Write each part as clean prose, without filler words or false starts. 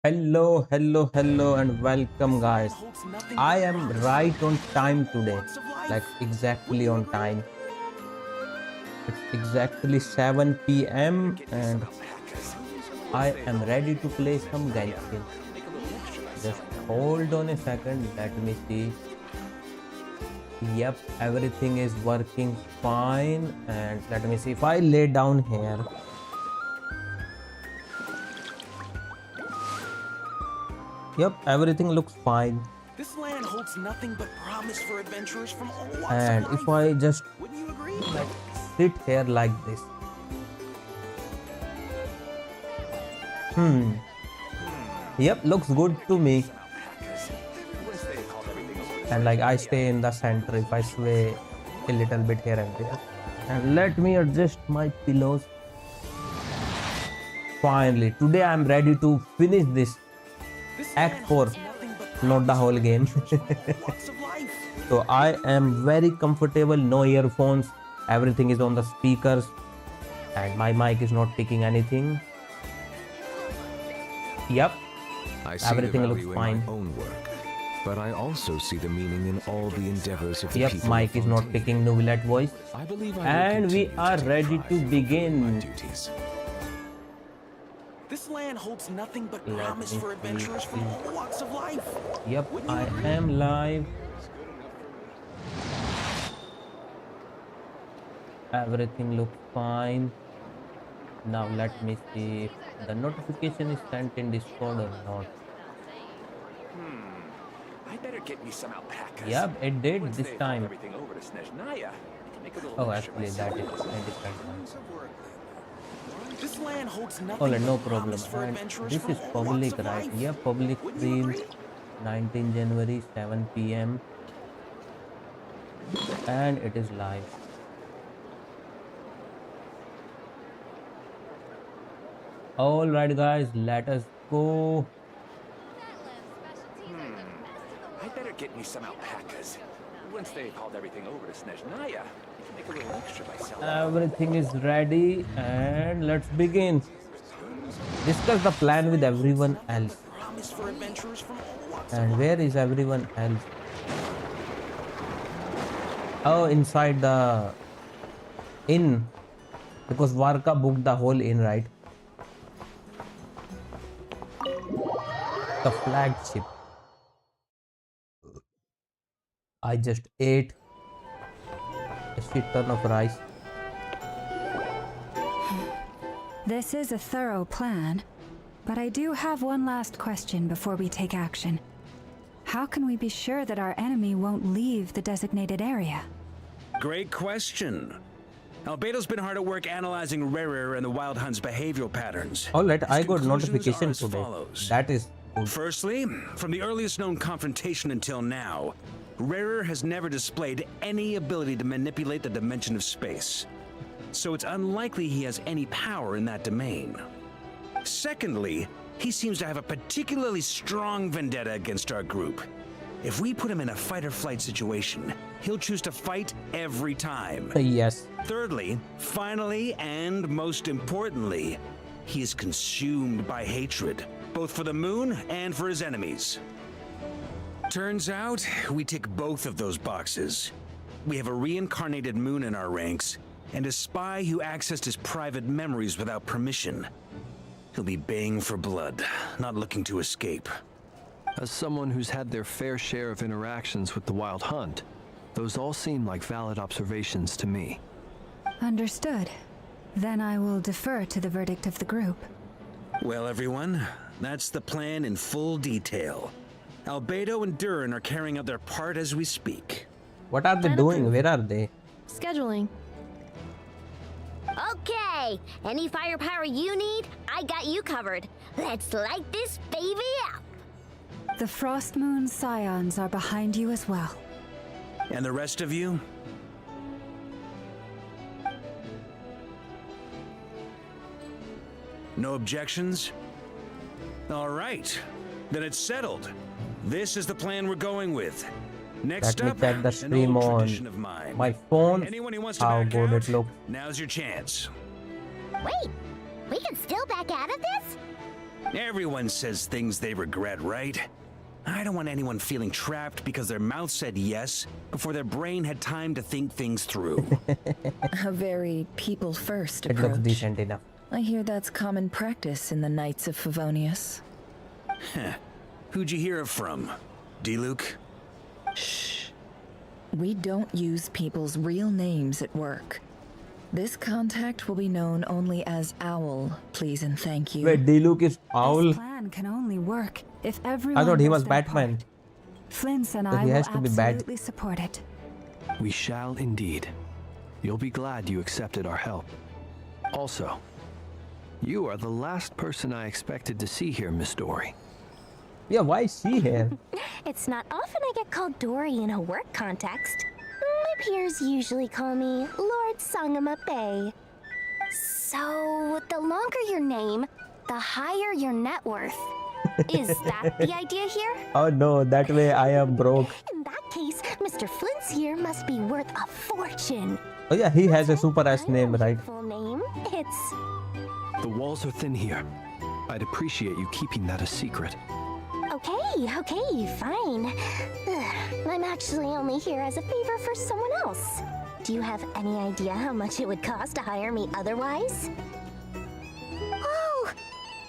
Hello, and welcome, guys. I am right on time today, like exactly on time. It's exactly 7 p.m. and I am ready to play some Genshin. Just hold on a second, let me see. Yep, everything is working fine, and let me see if I lay down here. Yep, everything looks fine. This land holds nothing but promise for adventurers from all walks And of life. if I just Wouldn't you agree? like sit here like this. Yep, looks good to me. And like I stay in the center if I sway a little bit here and there. And let me adjust my pillows. Finally, today I'm ready to finish this Act 4, not the whole game. So I am very comfortable, no earphones, everything is on the speakers, and my mic is not picking anything. Yep, everything looks fine. My own work, but I also see the meaning in all the endeavors of the Yep, people. mic is not picking Nubilet voice. I believe I will And we continue are to take ready pride to in begin. fulfilling my duties. This land holds nothing but Let promise me for adventurers see. from all walks of life. Yep, Wouldn't you I agree? am live. Everything looks fine. Now let me see if the notification is sent in Discord or not. I better get me some alpacas. Yep, it did Once this they've time. hauled everything over to Snezhnaya, I can make a little Oh, extra actually, myself. that is a different one. This land holds nothing Alright, no but problem. promise for And adventurers this from is all walks public, of right? life. Yeah, public Wouldn't you stream, agree? 19 January, 7 p.m. And it is live. Alright, guys, let us go. I better get me some alpacas. Once they've hauled everything over to Snezhnaya, I can make a little extra myself. Everything is ready, and let's begin. Discuss the plan with everyone else. Promise for adventurers from all walks of And where is everyone else? Oh, inside the inn. Because Varka booked the whole inn, right? The flagship. I just ate a shit ton of rice. This is a thorough plan, but I do have one last question before we take action. How can we be sure that our enemy won't leave the designated area? Great question. Albedo's been hard at work analyzing Rerir and the Wild Hunt's behavioral patterns. Alright, His I got conclusions notification are as today. follows. That is good. Firstly, from the earliest known confrontation until now, Rerir has never displayed any ability to manipulate the dimension of space. So it's unlikely he has any power in that domain. Secondly, he seems to have a particularly strong vendetta against our group. If we put him in a fight-or-flight situation, he'll choose to fight every time. Yes. Thirdly, finally, and most importantly, he is consumed by hatred, both for the moon and for his enemies. Turns out, we tick both of those boxes. We have a reincarnated moon in our ranks, and a spy who accessed his private memories without permission. He'll be baying for blood, not looking to escape. As someone who's had their fair share of interactions with the Wild Hunt, those all seem like valid observations to me. Understood. Then I will defer to the verdict of the group. Well, everyone, that's the plan in full detail. Albedo and Durin are carrying out their part as we speak. What are they Plan doing? approved. Where are they? Scheduling. Okay, any firepower you need, I got you covered. Let's light this baby up. The Frost Moon Scions are behind you as well. And the rest of you? No objections? All right, then it's settled. This is the plan we're going with. Next Let me up, check the an stream old on tradition of mine. my phone. Anyone who wants to How back good out, it looks. now's your chance. Wait, we can still back out of this? Everyone says things they regret, right? I don't want anyone feeling trapped because their mouth said yes before their brain had time to think things through. A very people-first It looks approach. decent enough. I hear that's common practice in the Knights of Favonius. Heh. Who'd you hear it from? D-Luke? Shh. We don't use people's real names at work. This contact will be known only as Owl, please and thank you. Wait, D-Luke is Owl? This plan can only work if everyone I thought he does was their Batman. part. Flint's and So I he will has to be bad. absolutely support it. We shall indeed. You'll be glad you accepted our help. Also, you are the last person I expected to see here, Miss Dory. Yeah, why is she here? It's not often I get called Dory in a work context. My peers usually call me Lord Sangama Bay. So, the longer your name, the higher your net worth. Is that the idea here? Oh no, that way I am broke. In that case, Mr. Flint's here must be worth a fortune. Oh yeah, he has a super ass I know name, your right? full name. It's... The walls are thin here. I'd appreciate you keeping that a secret. Okay, fine. I'm actually only here as a favor for someone else. Do you have any idea how much it would cost to hire me otherwise? Oh,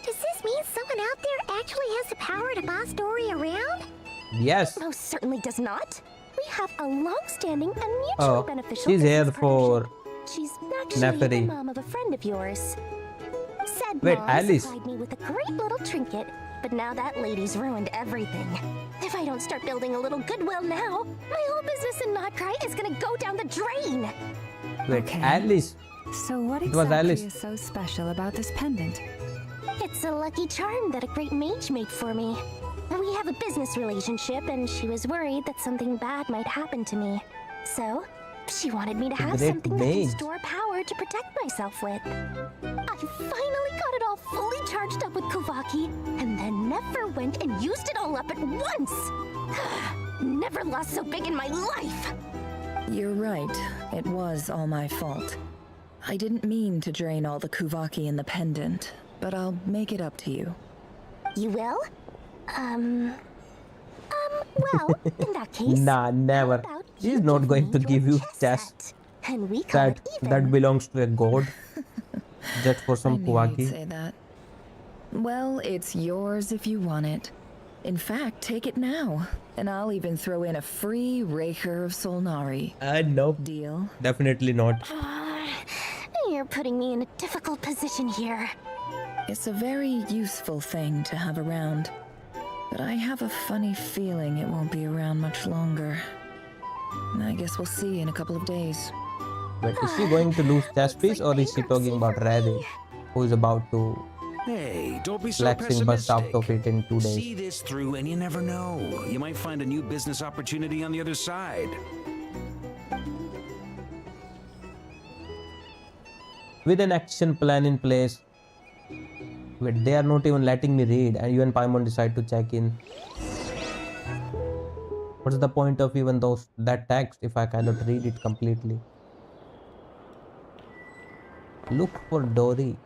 does this mean someone out there actually has the power to boss Dory around? Yes. Most certainly does not. We have a long-standing and mutually Oh, beneficial she's here business for partnership. She's actually Nefery. the mom of a friend of yours. Said Wait, mom Alice. supplied me with a great little trinket, but now that lady's ruined everything. If I don't start building a little goodwill now, my whole business in Notcry is gonna go down the drain. Wait, Okay. Alice. So what It was exactly Alice. is so special about this pendant? It's a lucky charm that a great mage made for me. We have a business relationship, and she was worried that something bad might happen to me. So, she wanted me to have Great something that mage. can store power to protect myself with. I finally got it all fully charged up with Kovaki, and then never went and used it all up at once. Never lost so big in my life. You're right. It was all my fault. I didn't mean to drain all the Kuvaki in the pendant, but I'll make it up to you. You will? Well, in that case, Nah, never. how about She's you not give going me to your give you chess chess set, and we call it even. that belongs to a god. Just for I some knew you'd Kuwaki. say that. Well, it's yours if you want it. In fact, take it now, and I'll even throw in a free Rerir of Solnari. No, Deal? definitely not. You're putting me in a difficult position here. It's a very useful thing to have around, but I have a funny feeling it won't be around much longer. I guess we'll see in a couple of days. Wait, is she going to lose chess piece or is she talking about Rerir, who is about to Hey, don't be so flexing bust out pessimistic. of it in 2 days? See this through and you never know. You might find a new business opportunity on the other side. With an action plan in place. Wait, they are not even letting me read, and you and Paimon decide to check in. What's the point of even that text if I cannot read it completely? Look for Dory.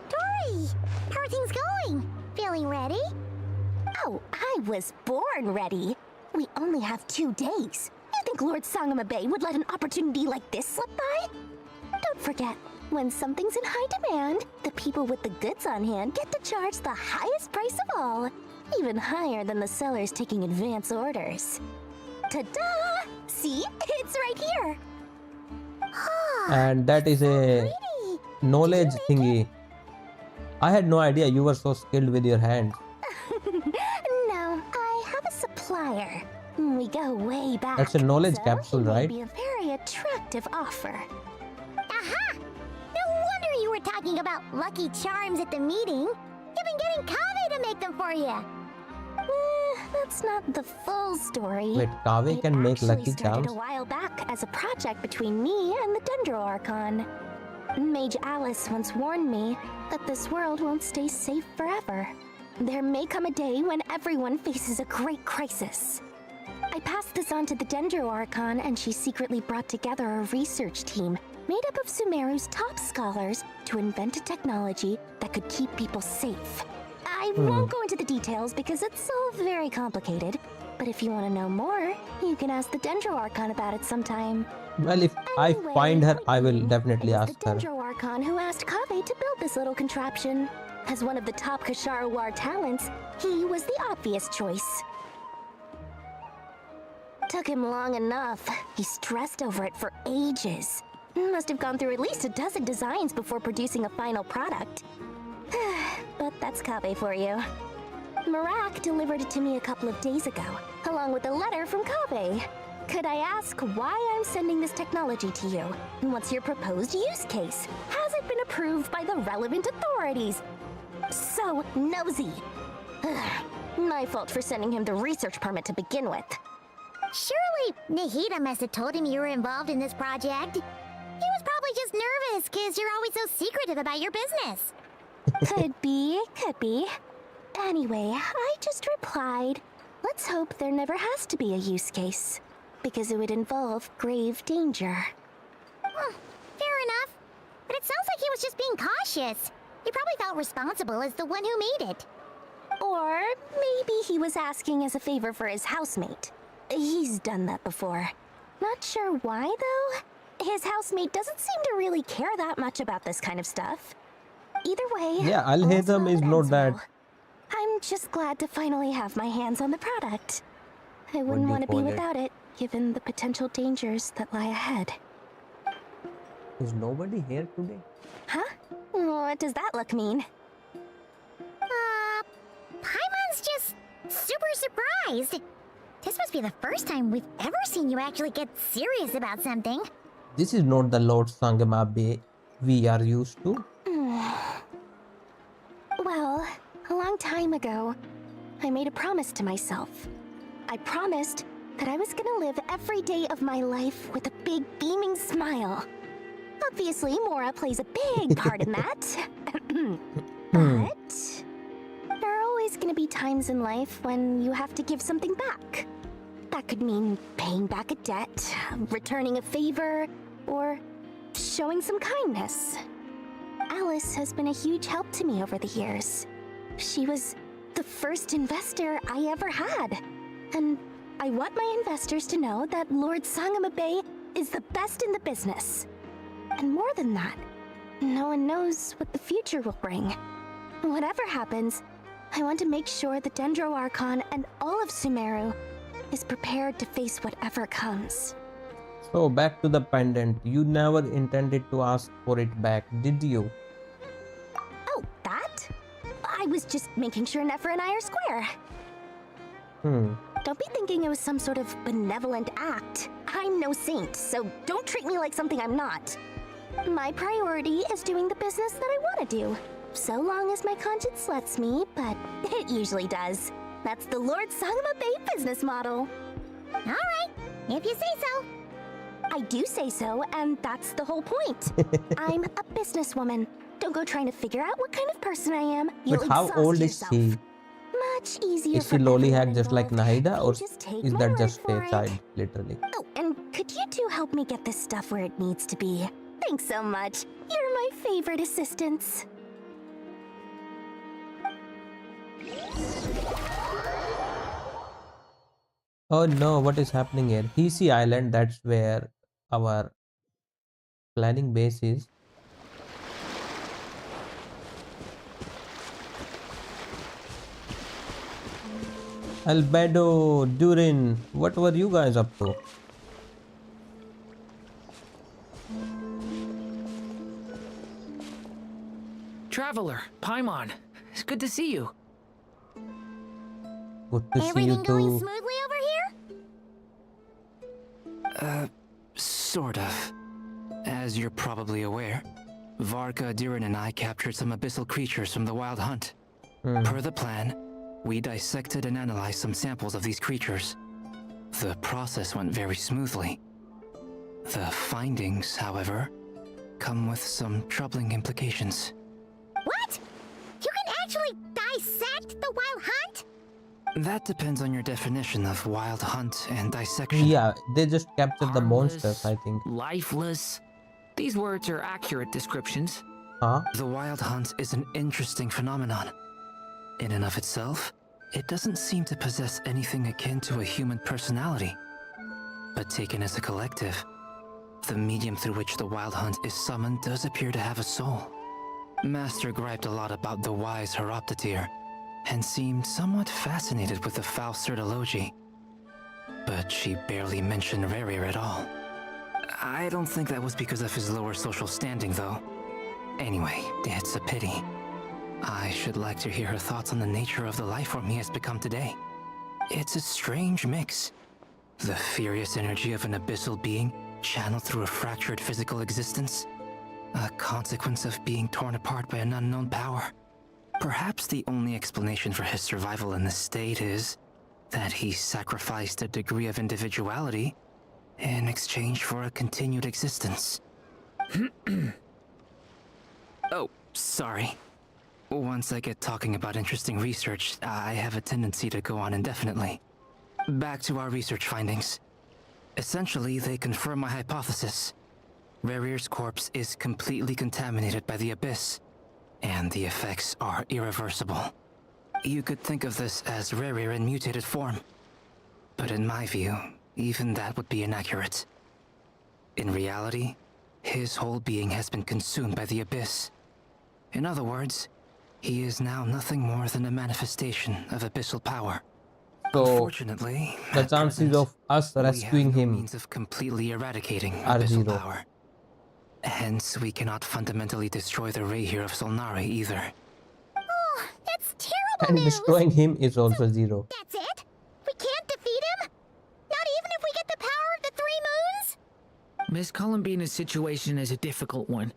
Dory, how are things going? Feeling ready? Oh, I was born ready. We only have 2 days. You think Lord Sangama Bay would let an opportunity like this slip by? Don't forget, when something's in high demand, the people with the goods on hand get to charge the highest price of all, even higher than the sellers taking advance orders. Ta-da! See? It's right here. And that is a knowledge thingy. I had no idea you were so skilled with your hands. No, I have a supplier. We go way back. That's a knowledge so capsule, he may right? Be a very attractive offer. Aha! No wonder you were talking about lucky charms at the meeting. You've been getting Kave to make them for you. That's not the full story. Wait, Kave It can make actually lucky started charms? a while back as a project between me and the Dendro Archon. Mage Alice once warned me that this world won't stay safe forever. There may come a day when everyone faces a great crisis. I passed this on to the Dendro Archon, and she secretly brought together a research team made up of Sumeru's top scholars to invent a technology that could keep people safe. I won't go into the details because it's all very complicated, but if you want to know more, you can ask the Dendro Archon about it sometime. Well, if I Anyway, find her, I will it definitely was ask the her. Dendro Archon who asked Kaveh to build this little contraption. As one of the top Kashara War talents, he was the obvious choice. Took him long enough. He stressed over it for ages. Must have gone through at least a dozen designs before producing a final product. But that's Kaveh for you. Marak delivered it to me a couple of days ago, along with a letter from Kaveh. Could I ask why I'm sending this technology to you? And what's your proposed use case? Has it been approved by the relevant authorities? So nosy. My fault for sending him the research permit to begin with. Surely Nahida must have told him you were involved in this project. He was probably just nervous because you're always so secretive about your business. Could be, could be. Anyway, I just replied, let's hope there never has to be a use case, because it would involve grave danger. Fair enough. But it sounds like he was just being cautious. He probably felt responsible as the one who made it. Or maybe he was asking as a favor for his housemate. He's done that before. Not sure why, though. His housemate doesn't seem to really care that much about this kind of stuff. Either way, Yeah, all's Al-Haytham well is that not ends that. well. I'm just glad to finally have my hands on the product. I What wouldn't do you want to be call it? without it, given the potential dangers that lie ahead. Is nobody here today? Huh? What does that look mean? Paimon's just super surprised. This must be the first time we've ever seen you actually get serious about something. This is not the Lord Sangamabe we are used to. Well, a long time ago, I made a promise to myself. I promised that I was gonna live every day of my life with a big beaming smile. Obviously, Mora plays a big part in that. But there are always gonna be times in life when you have to give something back. That could mean paying back a debt, returning a favor, or showing some kindness. Alice has been a huge help to me over the years. She was the first investor I ever had. And I want my investors to know that Lord Sangamabe is the best in the business. And more than that, no one knows what the future will bring. Whatever happens, I want to make sure the Dendro Archon and all of Sumeru is prepared to face whatever comes. So back to the pendant. You never intended to ask for it back, did you? Oh, that? I was just making sure Nefer and I are square. Don't be thinking it was some sort of benevolent act. I'm no saint, so don't treat me like something I'm not. My priority is doing the business that I want to do, so long as my conscience lets me, but it usually does. That's the Lord Sangamabe business model. Alright, if you say so. I do say so, and that's the whole point. I'm a businesswoman. Don't go trying to figure out what kind of person I am. You'll But how exhaust old is yourself. she? Much easier Is for she lolly everyone hack just like involved. Nahida, You or just take is my that word just for a it. child, literally? Oh, and could you two help me get this stuff where it needs to be? Thanks so much. You're my favorite assistants. Oh no, what is happening here? Hisi Island, that's where our planning base is. Albedo, Durin, what were you guys up to? Traveler, Paimon, it's good to see you. Good to see you Everything going too. smoothly over here? Sort of. As you're probably aware, Varka, Durin, and I captured some abyssal creatures from the Wild Hunt. Per the plan, we dissected and analyzed some samples of these creatures. The process went very smoothly. The findings, however, come with some troubling implications. What? You can actually dissect the Wild Hunt? That depends on your definition of wild hunt and dissection. Yeah, they just captured the monsters, I think. Lifeless. These words are accurate descriptions. Huh? The wild hunt is an interesting phenomenon. In and of itself, it doesn't seem to possess anything akin to a human personality. But taken as a collective, the medium through which the wild hunt is summoned does appear to have a soul. Master griped a lot about the wise Horoptatyr, and seemed somewhat fascinated with the Faustsert Elegy. But she barely mentioned Rerir at all. I don't think that was because of his lower social standing, though. Anyway, it's a pity. I should like to hear her thoughts on the nature of the life form he has become today. It's a strange mix. The furious energy of an abyssal being channeled through a fractured physical existence. A consequence of being torn apart by an unknown power. Perhaps the only explanation for his survival in this state is that he sacrificed a degree of individuality in exchange for a continued existence. Oh, sorry. Once I get talking about interesting research, I have a tendency to go on indefinitely. Back to our research findings. Essentially, they confirm my hypothesis. Rerir's corpse is completely contaminated by the Abyss, and the effects are irreversible. You could think of this as Rerir in mutated form. But in my view, even that would be inaccurate. In reality, his whole being has been consumed by the Abyss. In other words, he is now nothing more than a manifestation of abyssal power. So, unfortunately, the chances of us rescuing him means of completely eradicating are abyssal zero. power. Hence, we cannot fundamentally destroy the Rerir of Solnari either. Oh, that's terrible And news. destroying him is also zero. That's it? We can't defeat him? Not even if we get the power of the Three Moons? Miss Columbina's situation is a difficult one.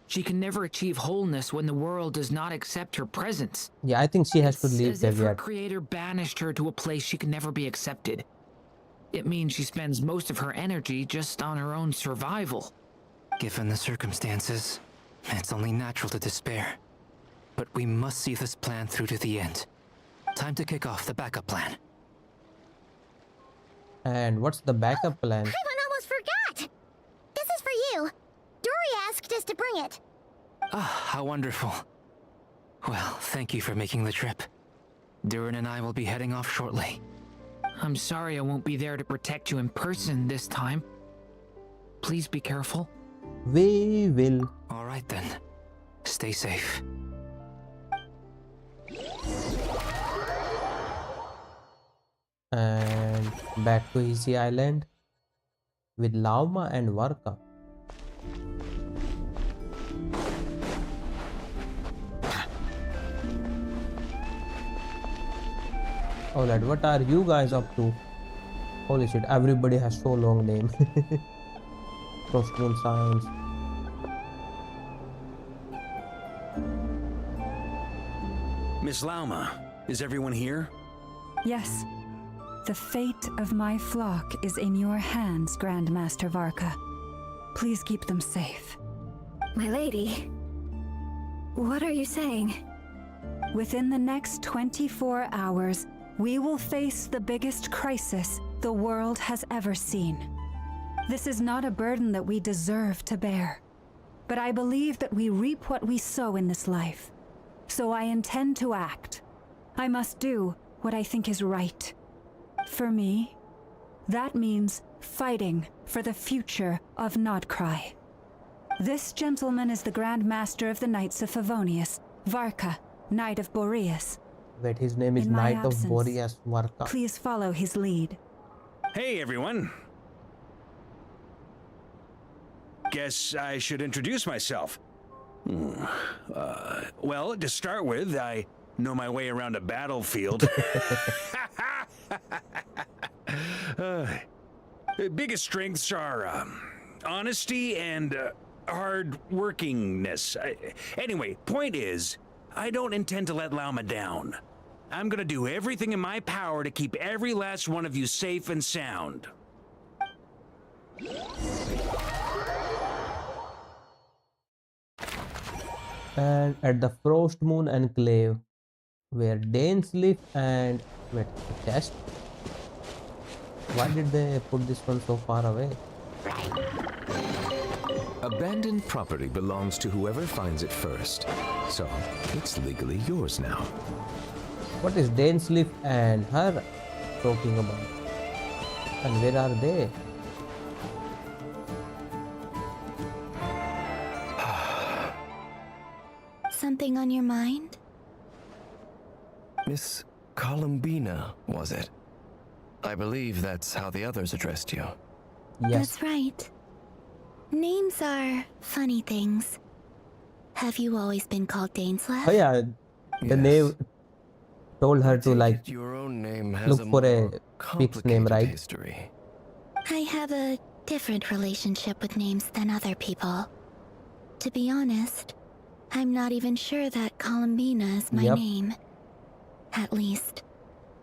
She can never achieve wholeness when the world does not accept her presence. Yeah, I think she has to leave As if her Caveat. creator banished her to a place she can never be accepted. It means she spends most of her energy just on her own survival. Given the circumstances, it's only natural to despair. But we must see this plan through to the end. Time to kick off the backup plan. And what's the backup plan? I almost forgot. This is for you. Dory asked us to bring it. Ah, how wonderful. Well, thank you for making the trip. Durin and I will be heading off shortly. I'm sorry I won't be there to protect you in person this time. Please be careful. We will. All right then. Stay safe. And back to Easy Island with Lauma and Varka. Oh lad, what are you guys up to? Holy shit, everybody has so long name. Costume science. Miss Lauma, is everyone here? Yes. The fate of my flock is in your hands, Grand Master Varka. Please keep them safe. My lady, what are you saying? Within the next 24 hours, we will face the biggest crisis the world has ever seen. This is not a burden that we deserve to bear, but I believe that we reap what we sow in this life. So I intend to act. I must do what I think is right. For me, that means fighting for the future of Nodcry. This gentleman is the Grand Master of the Knights of Favonius, Varka, Knight of Boreas. Wait, his name is In my Knight of absence, Boreas Varka. Please follow his lead. Hey, everyone. Guess I should introduce myself. Well, to start with, I know my way around a battlefield. Biggest strengths are honesty and hard workingness. Anyway, point is, I don't intend to let Lauma down. I'm gonna do everything in my power to keep every last one of you safe and sound. And at the Frost Moon Enclave, Where Danes live and wait, chest. Why did they put this one so far away? Abandoned property belongs to whoever finds it first, so it's legally yours now. What is Danes live and her talking about? And where are they? Something on your mind? Miss Columbina, was it? I believe that's how the others addressed you. Yes. That's right. Names are funny things. Have you always been called Dainslev? Oh yeah, the name told her to like Your own name has look for a fixed name, right? history. I have a different relationship with names than other people. To be honest, I'm not even sure that Columbina is my name. At least,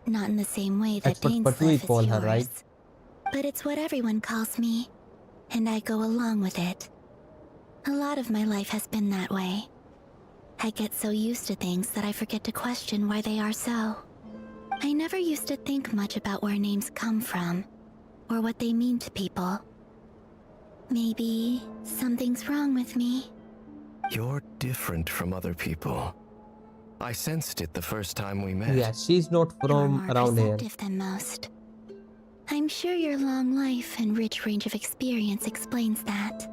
not in the same way that Dainslev is call yours. her, right? But it's what everyone calls me, and I go along with it. A lot of my life has been that way. I get so used to things that I forget to question why they are so. I never used to think much about where names come from, or what they mean to people. Maybe something's wrong with me. You're different from other people. I sensed it the first time we met. Yeah, she's not from You're around more here. perceptive than most. I'm sure your long life and rich range of experience explains that.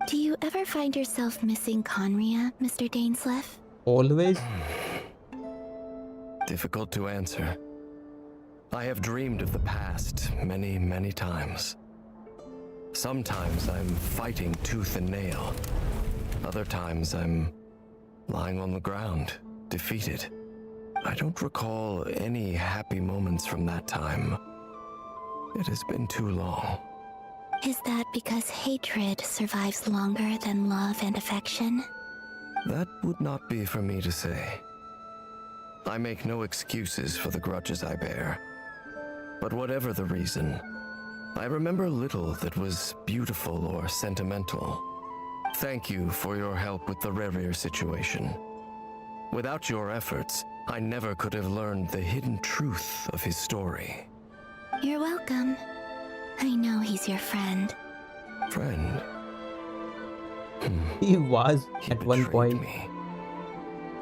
Do you ever find yourself missing Conria, Mr. Dainslev? Always? Difficult to answer. I have dreamed of the past many, many times. Sometimes I'm fighting tooth and nail. Other times I'm lying on the ground, defeated. I don't recall any happy moments from that time. It has been too long. Is that because hatred survives longer than love and affection? That would not be for me to say. I make no excuses for the grudges I bear. But whatever the reason, I remember little that was beautiful or sentimental. Thank you for your help with the Rerir situation. Without your efforts, I never could have learned the hidden truth of his story. You're welcome. I know he's your friend. Friend? He was He at one betrayed point. me.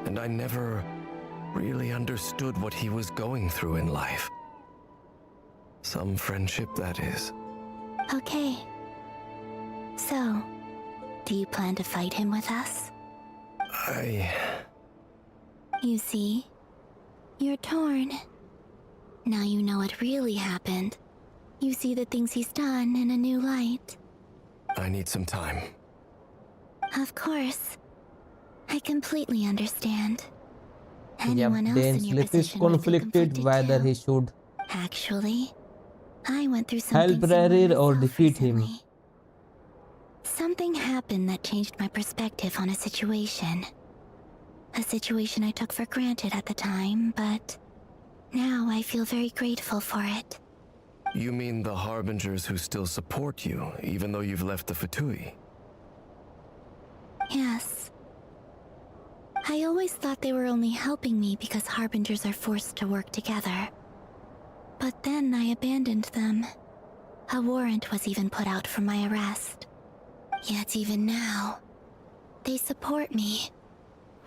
And I never really understood what he was going through in life. Some friendship, that is. Okay. So, do you plan to fight him with us? You see, you're torn. Now you know what really happened. You see the things he's done in a new light. I need some time. Of course. I completely understand. Yep, Anyone else in your Dainslev is position would be conflicted conflicted whether too. he should Actually, I went through help something similar Rerir or myself defeat him. recently. Something happened that changed my perspective on a situation. A situation I took for granted at the time, but now I feel very grateful for it. You mean the Harbingers who still support you, even though you've left the Fatui? Yes. I always thought they were only helping me because Harbingers are forced to work together. But then I abandoned them. A warrant was even put out for my arrest. Yet even now, they support me.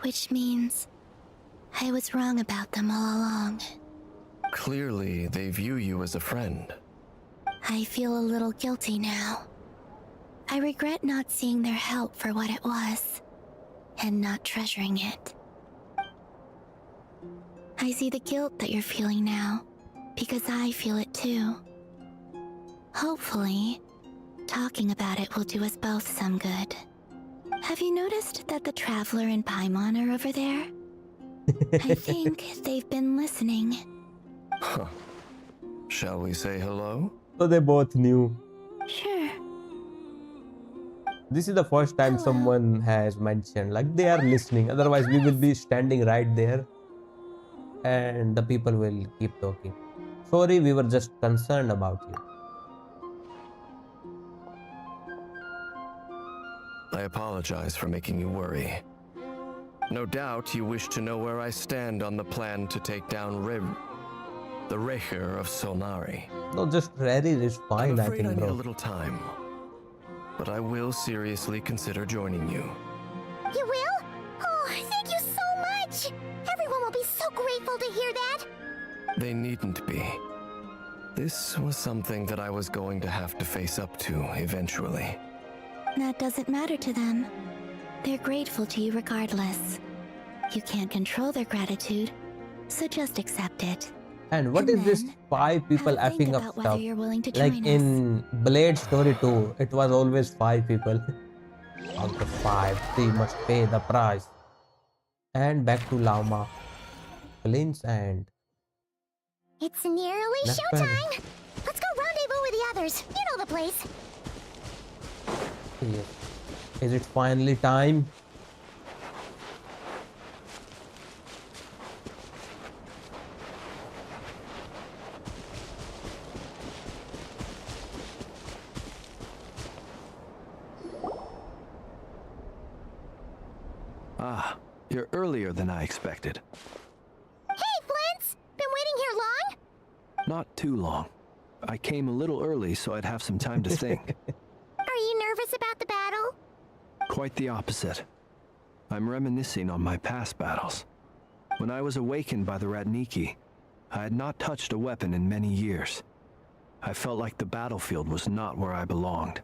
Which means I was wrong about them all along. Clearly, they view you as a friend. I feel a little guilty now. I regret not seeing their help for what it was, and not treasuring it. I see the guilt that you're feeling now, because I feel it too. Hopefully, talking about it will do us both some good. Have you noticed that the Traveler and Paimon are over there? I think they've been listening. Huh. Shall we say hello? So they both knew. Sure. This is the first time someone has mentioned like they are listening. Otherwise we will be standing right there and the people will keep talking. Sorry, we were just concerned about you. I apologize for making you worry. No doubt you wish to know where I stand on the plan to take down the Rerir of Solnari. No, just Rerir is fine, I'm I afraid I think, need a bro. little time, but I will seriously consider joining you. You will? Oh, thank you so much! Everyone will be so grateful to hear that! They needn't be. This was something that I was going to have to face up to eventually. That doesn't matter to them. They're grateful to you regardless. You can't control their gratitude, so just accept it. And what is this 5 people have a think effing up about whether stuff? you're willing to Like join in Blade Story 2, it was always 5 people. Out of 5, 3 must pay the price. And back to Lama. Flint's and It's nearly Not showtime! Let's go rendezvous with the others. You know the place. yes. Is it finally time? Ah, you're earlier than I expected. Hey, Flint's! Been waiting here long? Not too long. I came a little early so I'd have some time to think. Are you nervous about the battle? Quite the opposite. I'm reminiscing on my past battles. When I was awakened by the Radniki, I had not touched a weapon in many years. I felt like the battlefield was not where I belonged.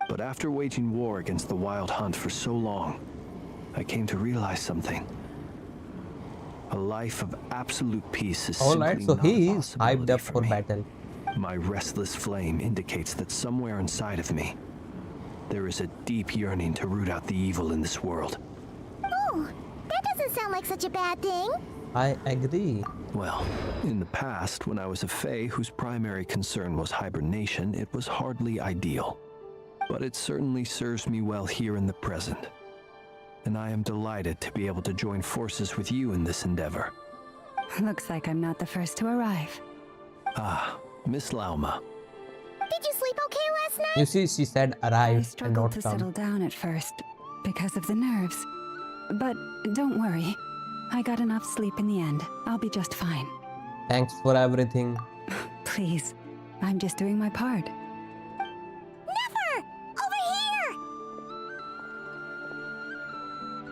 But after waging war against the Wild Hunt for so long, I came to realize something. A life of absolute peace is Alright, simply so not a he is possibility hyped up for me. battle. My restless flame indicates that somewhere inside of me, there is a deep yearning to root out the evil in this world. Oh, that doesn't sound like such a bad thing. I agree. Well, in the past, when I was a Fae whose primary concern was hibernation, it was hardly ideal. But it certainly serves me well here in the present. And I am delighted to be able to join forces with you in this endeavor. Looks like I'm not the first to arrive. Ah, Miss Lauma. Did you sleep okay last night? You see, she said I arrive and struggled not to settle come. down at first because of the nerves. But don't worry. I got enough sleep in the end. I'll be just fine. Thanks for everything. Please, I'm just doing my part. Never! Over here!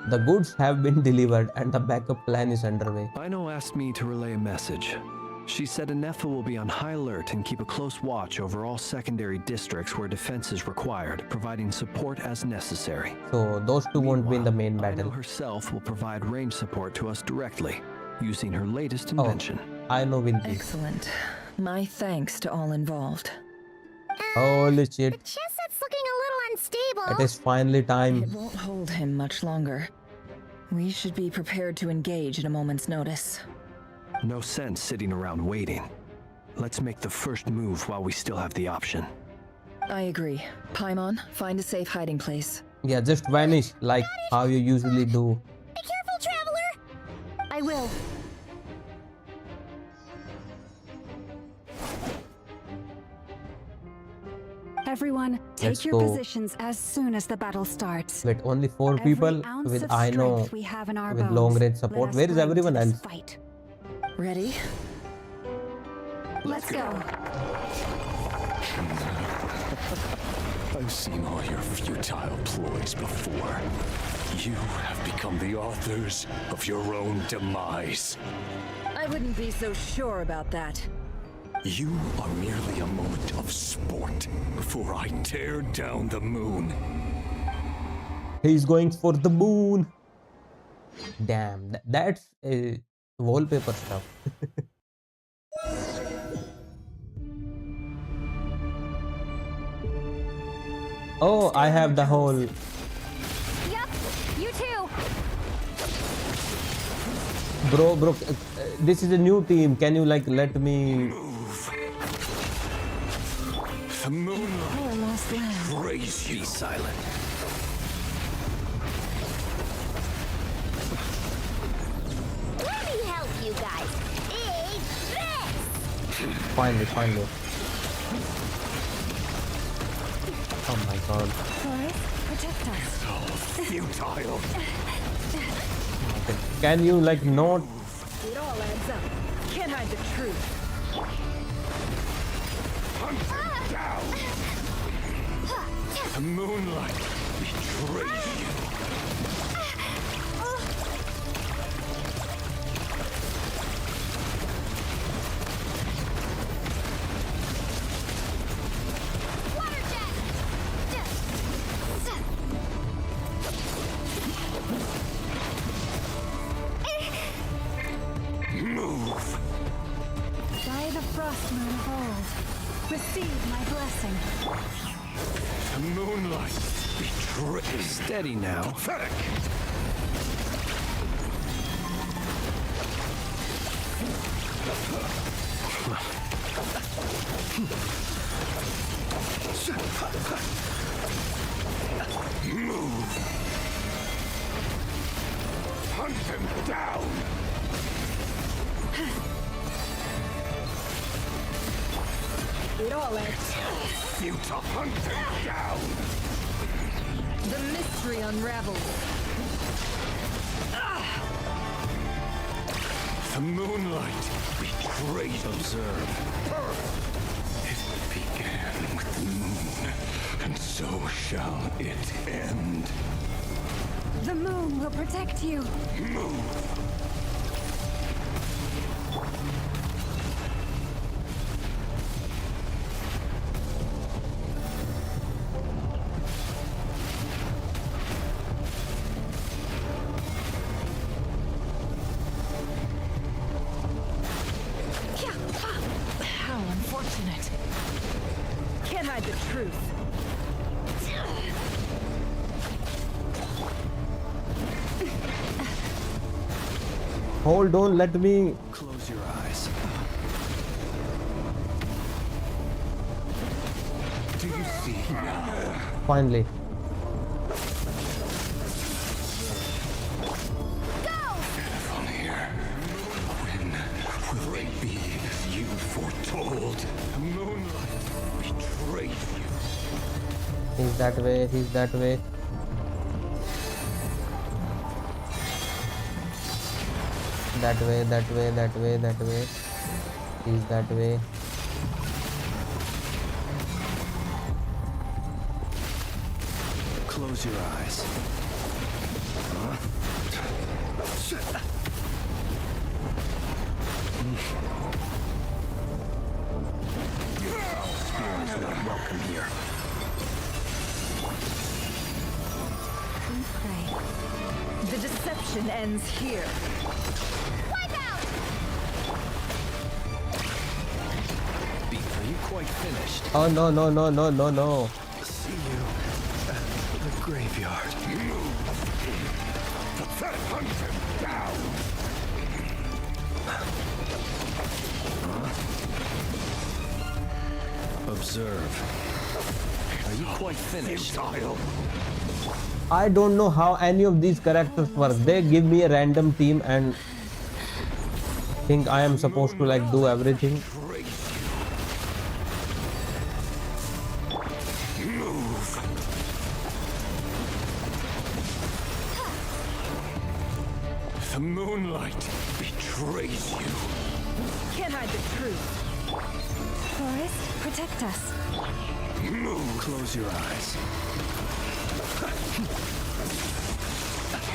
The goods have been delivered and the backup plan is underway. Ino asked me to relay a message. She said Anefa will be on high alert and keep a close watch over all secondary districts where defense is required, providing support as necessary. So those two won't be in the main Ino battle. herself will provide range support to us directly, using her latest invention. I know will be. Excellent. My thanks to all involved. Holy shit. The chest set's looking a little unstable. It is finally time. It won't hold him much longer. We should be prepared to engage at a moment's notice. No sense sitting around waiting. Let's make the first move while we still have the option. I agree. Paimon, find a safe hiding place. Yeah, just vanish like how you usually do. Be careful, traveler! I will. Everyone, take Let's your go. positions as soon as the battle starts. Wait, only 4 Every people ounce with of I know strength we have in our with bones. long range Let support. us Where is go everyone into this else? fight. Ready? Let's go. I've seen all your futile ploys before. You have become the authors of your own demise. I wouldn't be so sure about that. You are merely a moment of sport before I tear down the moon. He's going for the moon. Damn, that's wallpaper stuff. Oh, I have the whole. Yup, you too! Bro, this is a new team. Can you like let me? The moonlight. Our lost land. Praise you. Be silent. Let me help you guys. Big this! Finally. Oh my god. Forest, protect us. Oh, futile. Okay. Can you like not? It all adds up. Can't hide the truth. The moonlight betrays you. Move. By the frost moon of old, receive my blessing. The moonlight betrays. Steady now. Pathetic. Move. Hunt him down. It all adds Futile. Hunt him down. The mystery unravels. The moonlight betrays. Observe. It began with the moon, and so shall it end. The moon will protect you. Move. How unfortunate. Can't hide the truth. Hold on, let me. Close your eyes. Do you see now? Finally. From here, when will it be as you foretold? The moonlight betrays you. He's that way. He's that way. That way. That way. That way. That way. He's that way. Close your eyes. Your foul spirit is not welcome here. We pray. The deception ends here. Are you quite finished? Oh no no no no no no. See you at the graveyard. Hunt him down. Observe. Are you quite finished? Futile. I don't know how any of these characters work. They give me a random team and think I am supposed to like do everything. Move. The moonlight betrays you. Can't hide the truth. Forest, protect us. Move. Close your eyes.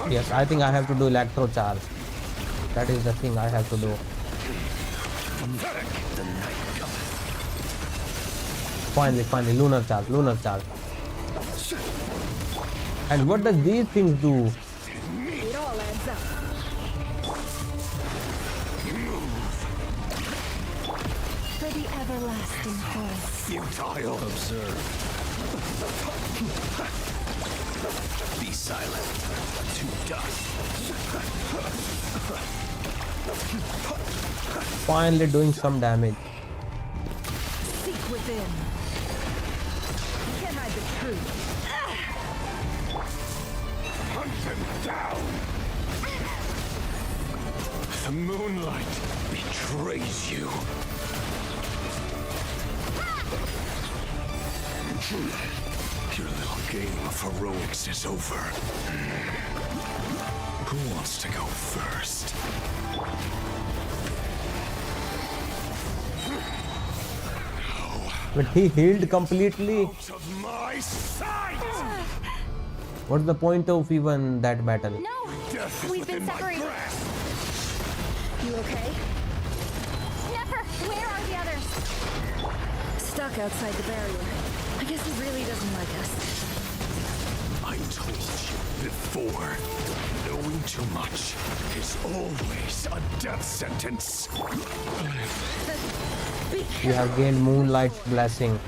Yes, I think I have to do electro charge. That is the thing I have to do. Finally, lunar charge, lunar charge. And what does these things do? It all adds up. For the everlasting forest. Futile. Observe. Be silent. To dust. Finally doing some damage. Seek within. Can't hide the truth. Hunt him down. The moonlight betrays you. Your little game of heroics is over. Who wants to go first? But he healed completely. Out of my sight! What's the point of even that battle? No! Death is We've been within my separated. grasp. You okay? Never! Where are the others? Stuck outside the barrier. I guess he really doesn't like us. I told you before, knowing too much is always a death sentence. You have gained Moonlight's blessing.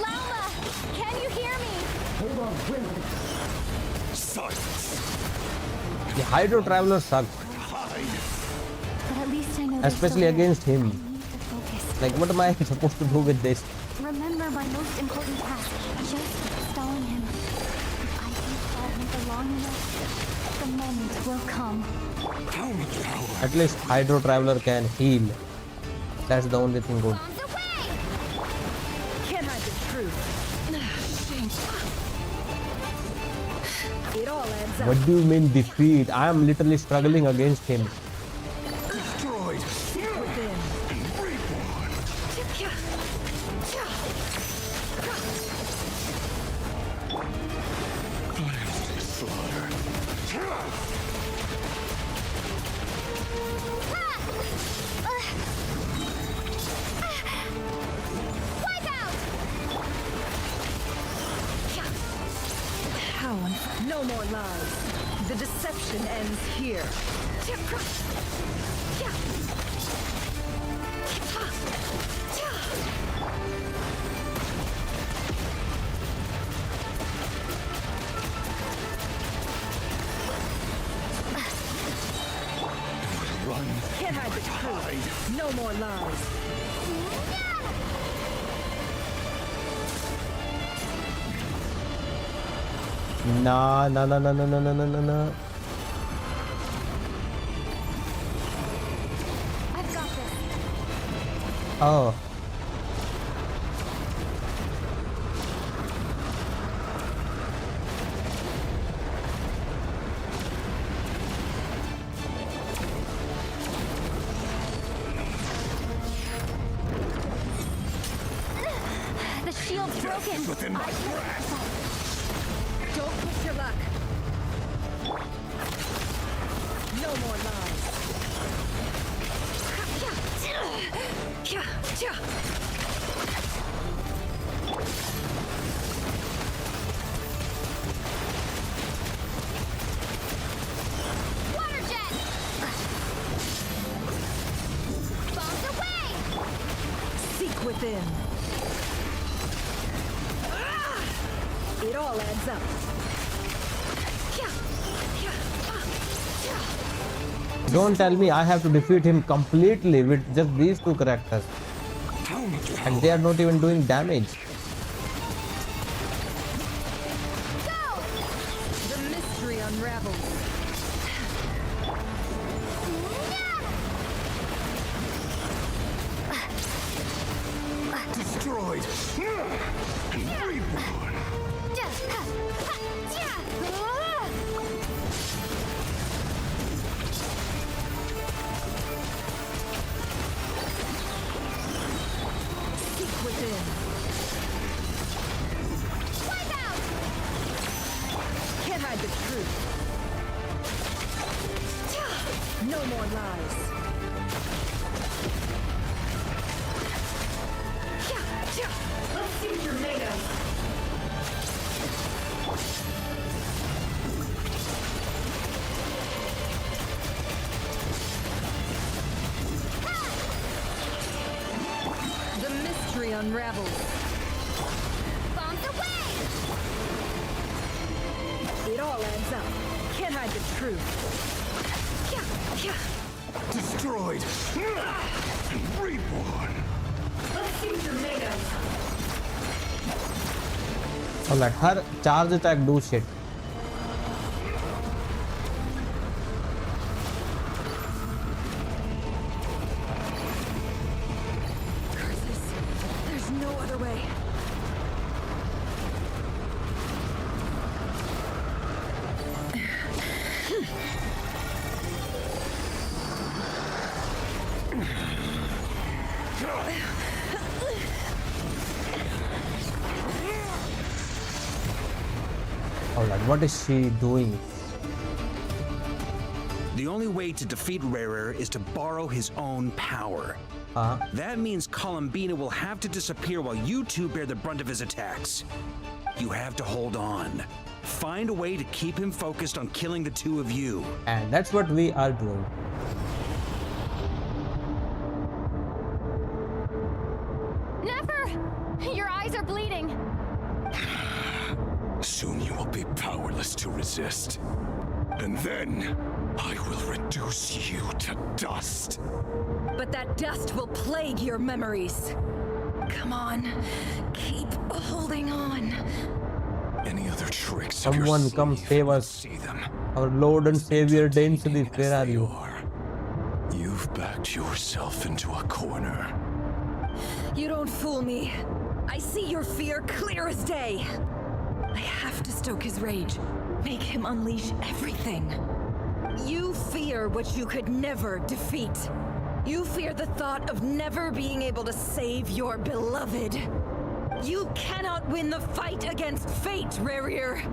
Lauma! Can you hear me? Silence. The Hydro Traveler sucks, But at least I know they're especially still there. against him. I need to focus. Like, what am I supposed to do with this? Remember my most important task. Just stalling him. If I can stall him for long enough, the moment will come. At least Hydro Traveler can heal. That's the only thing good. Bombs away! Can't hide the truth. It all adds up. What do you mean defeat? I am literally struggling against him. Destroyed. Within. Reborn. Slaughter. Wipe out! How no more lies. The deception ends here. Run. Can't hide the truth. No more lies. Nah. I've got this. Oh. The shield's broken. Within my grasp. Don't push your luck. No more lies. Water jet! Bombs away! Seek within. It all adds up. Don't tell me I have to defeat him completely with just these two characters. And they are not even doing damage. Go! The mystery unravels. Destroyed. Reborn. Seek within. Wipe out! Can't hide the truth. No more lies. Let's see what you're made of. The mystery unravels. Bombs away! It all adds up. Can't hide the truth. Destroyed. Reborn. Let's see what you're made of. Alright, her charge attack do shit. There's no other way. Alright, what is she doing? The only way to defeat Rerir is to borrow his own power. That means Columbina will have to disappear while you two bear the brunt of his attacks. You have to hold on. Find a way to keep him focused on killing the two of you. And that's what we are doing. Never! Your eyes are bleeding. Soon you will be powerless to resist. And then I will reduce you to dust. But that dust will plague your memories. Come on, keep holding on. Any other tricks of your Someone come sleeve, save we'll us. see them. Our Lord and Savior Dainsleif, where are you? You've backed yourself into a corner. You don't fool me. I see your fear clear as day. I have to stoke his rage. Make him unleash everything. You fear what you could never defeat. You fear the thought of never being able to save your beloved. You cannot win the fight against fate, Rerir.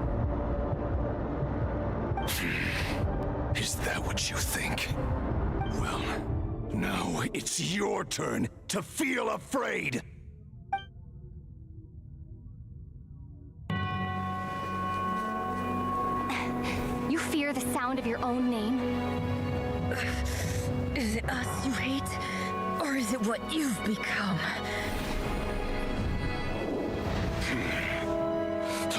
Is that what you think? Well, now it's your turn to feel afraid. You fear the sound of your own name? Is it us you hate? Or is it what you've become?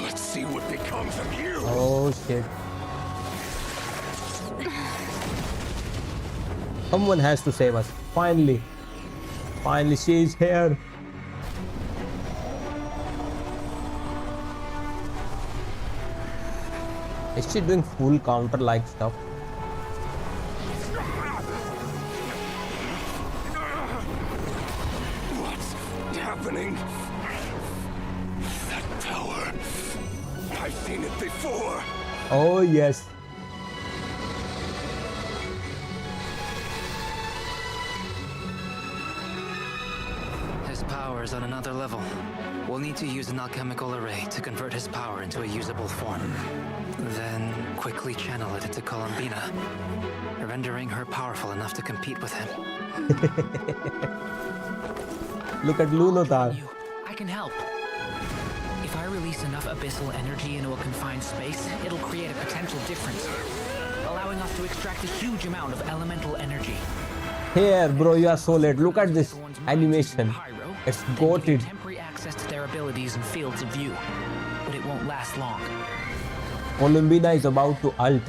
Let's see what becomes of you. Oh shit. Someone has to save us. Finally. Finally, she is here. Is she doing full counter like stuff? What's happening? That power. I've seen it before. Oh yes. His power is on another level. We'll need to use an alchemical array to convert his power into a usable form. Then quickly channel it into Columbina, rendering her powerful enough to compete with him. Look at Lunotar. I can help. If I release enough abyssal energy into a confined space, it'll create a potential difference, allowing us to extract a huge amount of elemental energy. Here, bro, you are so late. Look at this animation. It's goated. Temporary access to their abilities and fields of view, but it won't last long. Columbina is about to ult.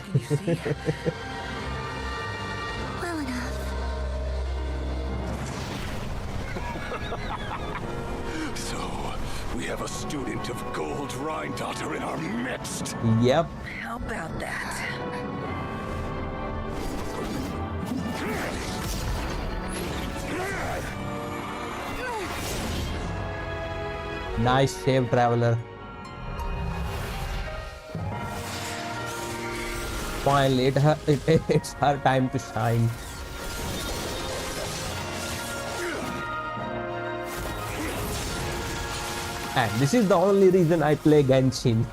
Well enough. So, we have a student of Gold Rhine-Daughter in our midst. Yep. How about that? Nice save, Traveler. Finally, it's her time to shine. And this is the only reason I play Genshin.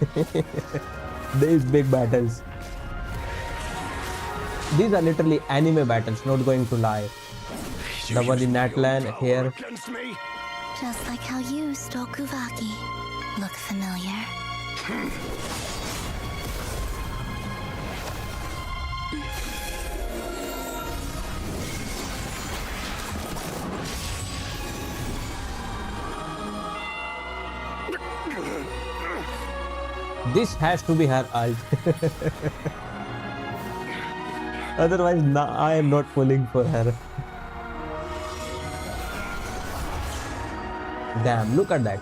These big battles. These are literally anime battles, not going to lie. The one in Natlan here. Just like how you stole Kuvaki. Look familiar? This has to be her ult. Otherwise, I am not pulling for her. Damn, look at that.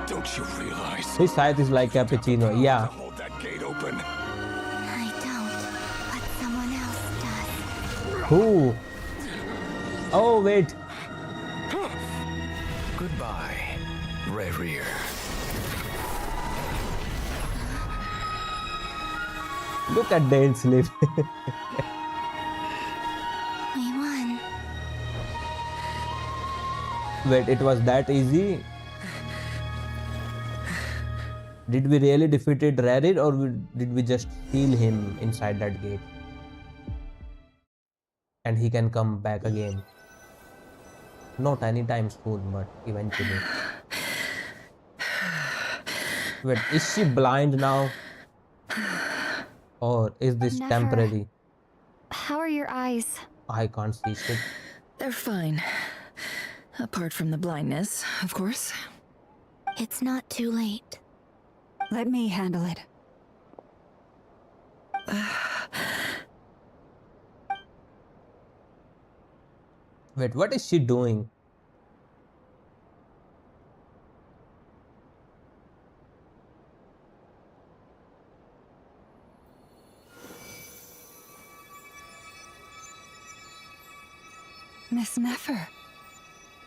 Don't you realize? His scythe is like cappuccino, yeah. Hold that gate open. I don't, but someone else does. Who? Oh, wait. Goodbye, Rerir. Look at Dainsleif. We won. Wait, it was that easy? Did we really defeated Rerir, or did we just steal him inside that gate? And he can come back again. Not anytime soon, but eventually. Wait, is she blind now? Or is this Never. temporary? How are your eyes? I can't see shit. They're fine. Apart from the blindness, of course. It's not too late. Let me handle it. Wait, what is she doing? Miss Nefer,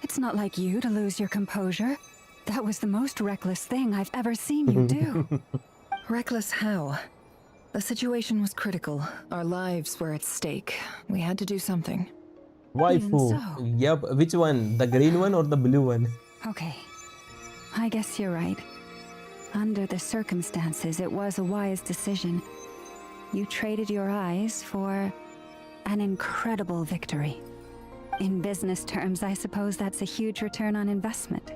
it's not like you to lose your composure. That was the most reckless thing I've ever seen you do. Reckless how? The situation was critical. Our lives were at stake. We had to do something. Waifu. so. Yep, which one? The green one or the blue one? Okay, I guess you're right. Under the circumstances, it was a wise decision. You traded your eyes for an incredible victory. In business terms, I suppose that's a huge return on investment.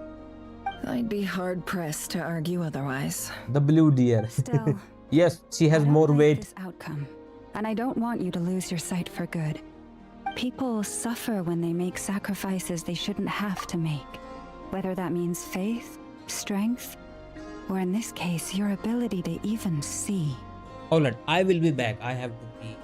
I'd be hard-pressed to argue otherwise. The blue deer. Still, yes, she has I don't more like weight. this outcome, and I don't want you to lose your sight for good. People suffer when they make sacrifices they shouldn't have to make. Whether that means faith, strength, or in this case, your ability to even see. Hold on, I will be back. I have to pee.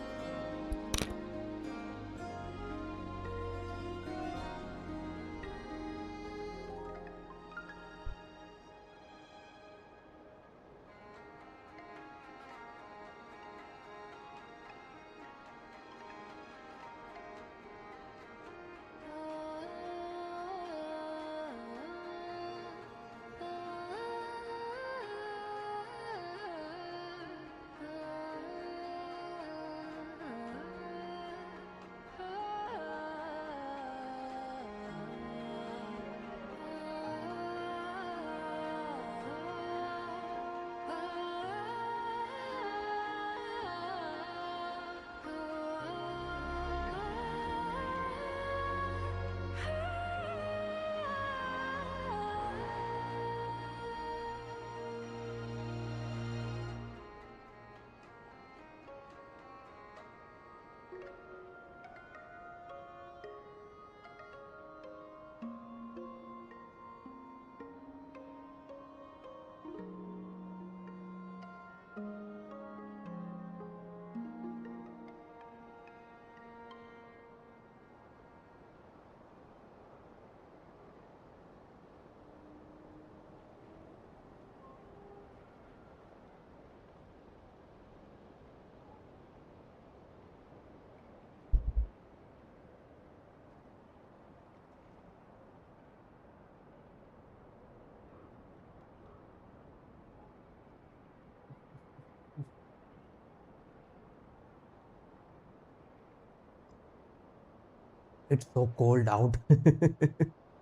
It's so cold out.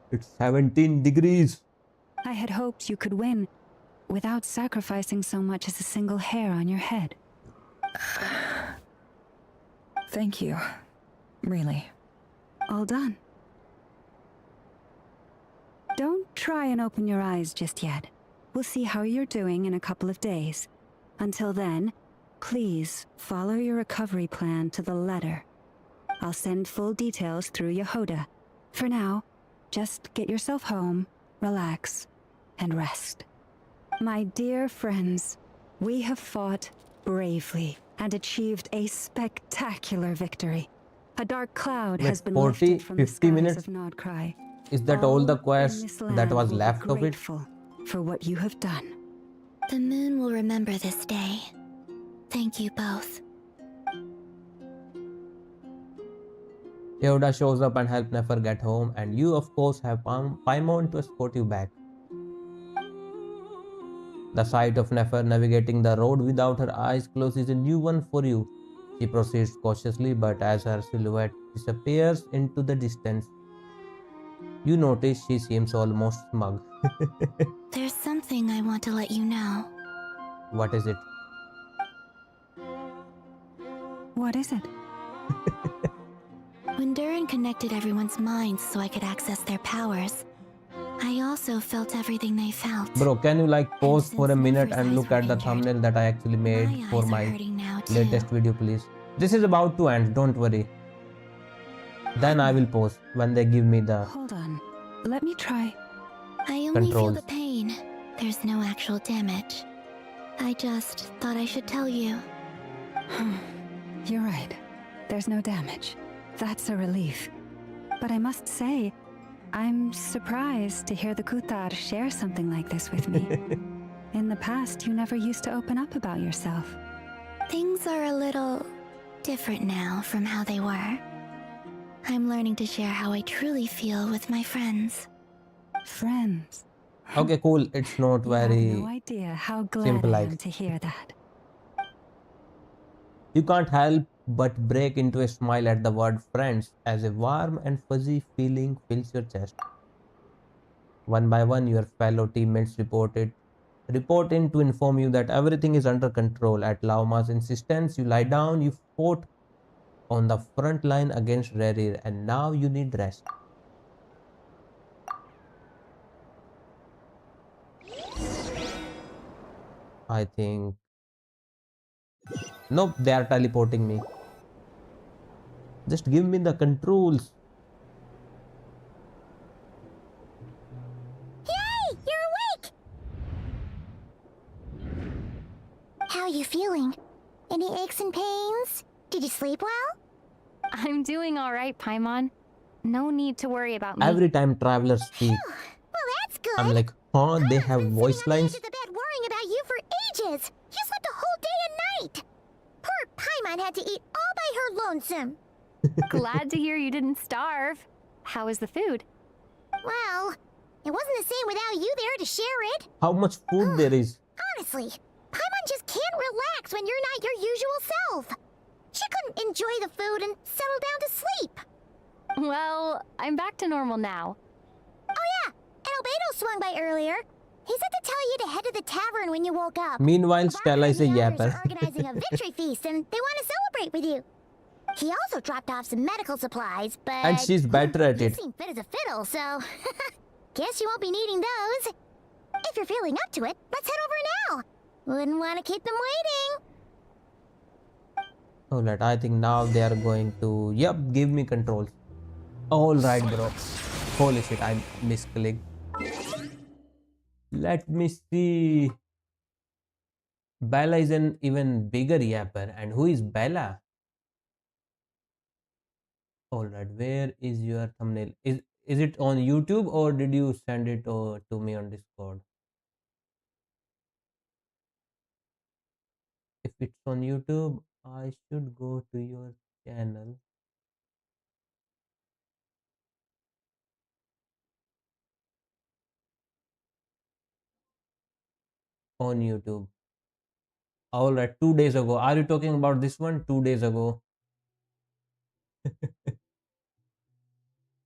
It's 17 degrees. I had hoped you could win without sacrificing so much as a single hair on your head. Thank you. Really. All done. Don't try and open your eyes just yet. We'll see how you're doing in a couple of days. Until then, please follow your recovery plan to the letter. I'll send full details through Yehoda. For now, just get yourself home, relax, and rest. My dear friends, we have fought bravely and achieved a spectacular victory. A dark cloud has been 40, lifted from the 50 skies minutes? of Nodcry. Is that all the in quest this that land was will be left of it? grateful for what you have done. The moon will remember this day. Thank you both. Yehuda shows up and helps Nefer get home, and you of course have Paimon to escort you back. The sight of Nefer navigating the road without her eyes closed is a new one for you. She proceeds cautiously, but as her silhouette disappears into the distance, You notice she seems almost smug. There's something I want to let you know. What is it? What is it? When Durin connected everyone's minds so I could access their powers, I also felt everything they felt. Bro, can you like pause for a minute and look at the thumbnail that I actually made for my latest video, please? This is about to end, don't worry. Then I will pause when they give me the Hold on. Let me try. I only feel controls. the pain. There's no actual damage. I just thought I should tell you. You're right. There's no damage. That's a relief. But I must say, I'm surprised to hear the Kutar share something like this with me. In the past, you never used to open up about yourself. Things are a little different now from how they were. I'm learning to share how I truly feel with my friends. Friends? Okay, cool. It's not You have very no idea how glad simple I like. am to hear that. You can't help but break into a smile at the word friends as a warm and fuzzy feeling fills your chest. One by one, your fellow teammates report in to inform you that everything is under control. At Lauma's insistence, you lie down, you fought on the front line against Rerir, and now you need rest. I think... Nope, they are teleporting me. Just give me the controls. Yay! You're awake! How are you feeling? Any aches and pains? Did you sleep well? I'm doing all right, Paimon. No need to worry about me. Every time travelers speak, Well, that's good. I'm like, huh? They have voice lines? The bed worrying about you for ages. You slept a whole day and night. Poor Paimon had to eat all by her lonesome. Glad to hear you didn't starve. How was the food? Well, it wasn't the same without you there to share it. How much food there is? Honestly, Paimon just can't relax when you're not your usual self. She couldn't enjoy the food and settle down to sleep. Well, I'm back to normal now. Oh yeah, and Albedo swung by earlier. He said to tell you to head to the tavern when you woke up. Meanwhile, Stella is a They're yapper. organizing a victory feast and they want to celebrate with you. He also dropped off some medical supplies, but... And she's better at you it. seem fit as a fiddle, so... Guess you won't be needing those. If you're feeling up to it, let's head over now. Wouldn't want to keep them waiting. Alright, I think now they are going to... Yep, give me controls. Alright, bro. Holy shit, I misclicked. Let me see. Bella is an even bigger yapper. And who is Bella? Alright, where is your thumbnail? Is it on YouTube or did you send it to me on Discord? If it's on YouTube, I should go to your channel. On YouTube. Alright, 2 days ago. Are you talking about this one? 2 days ago.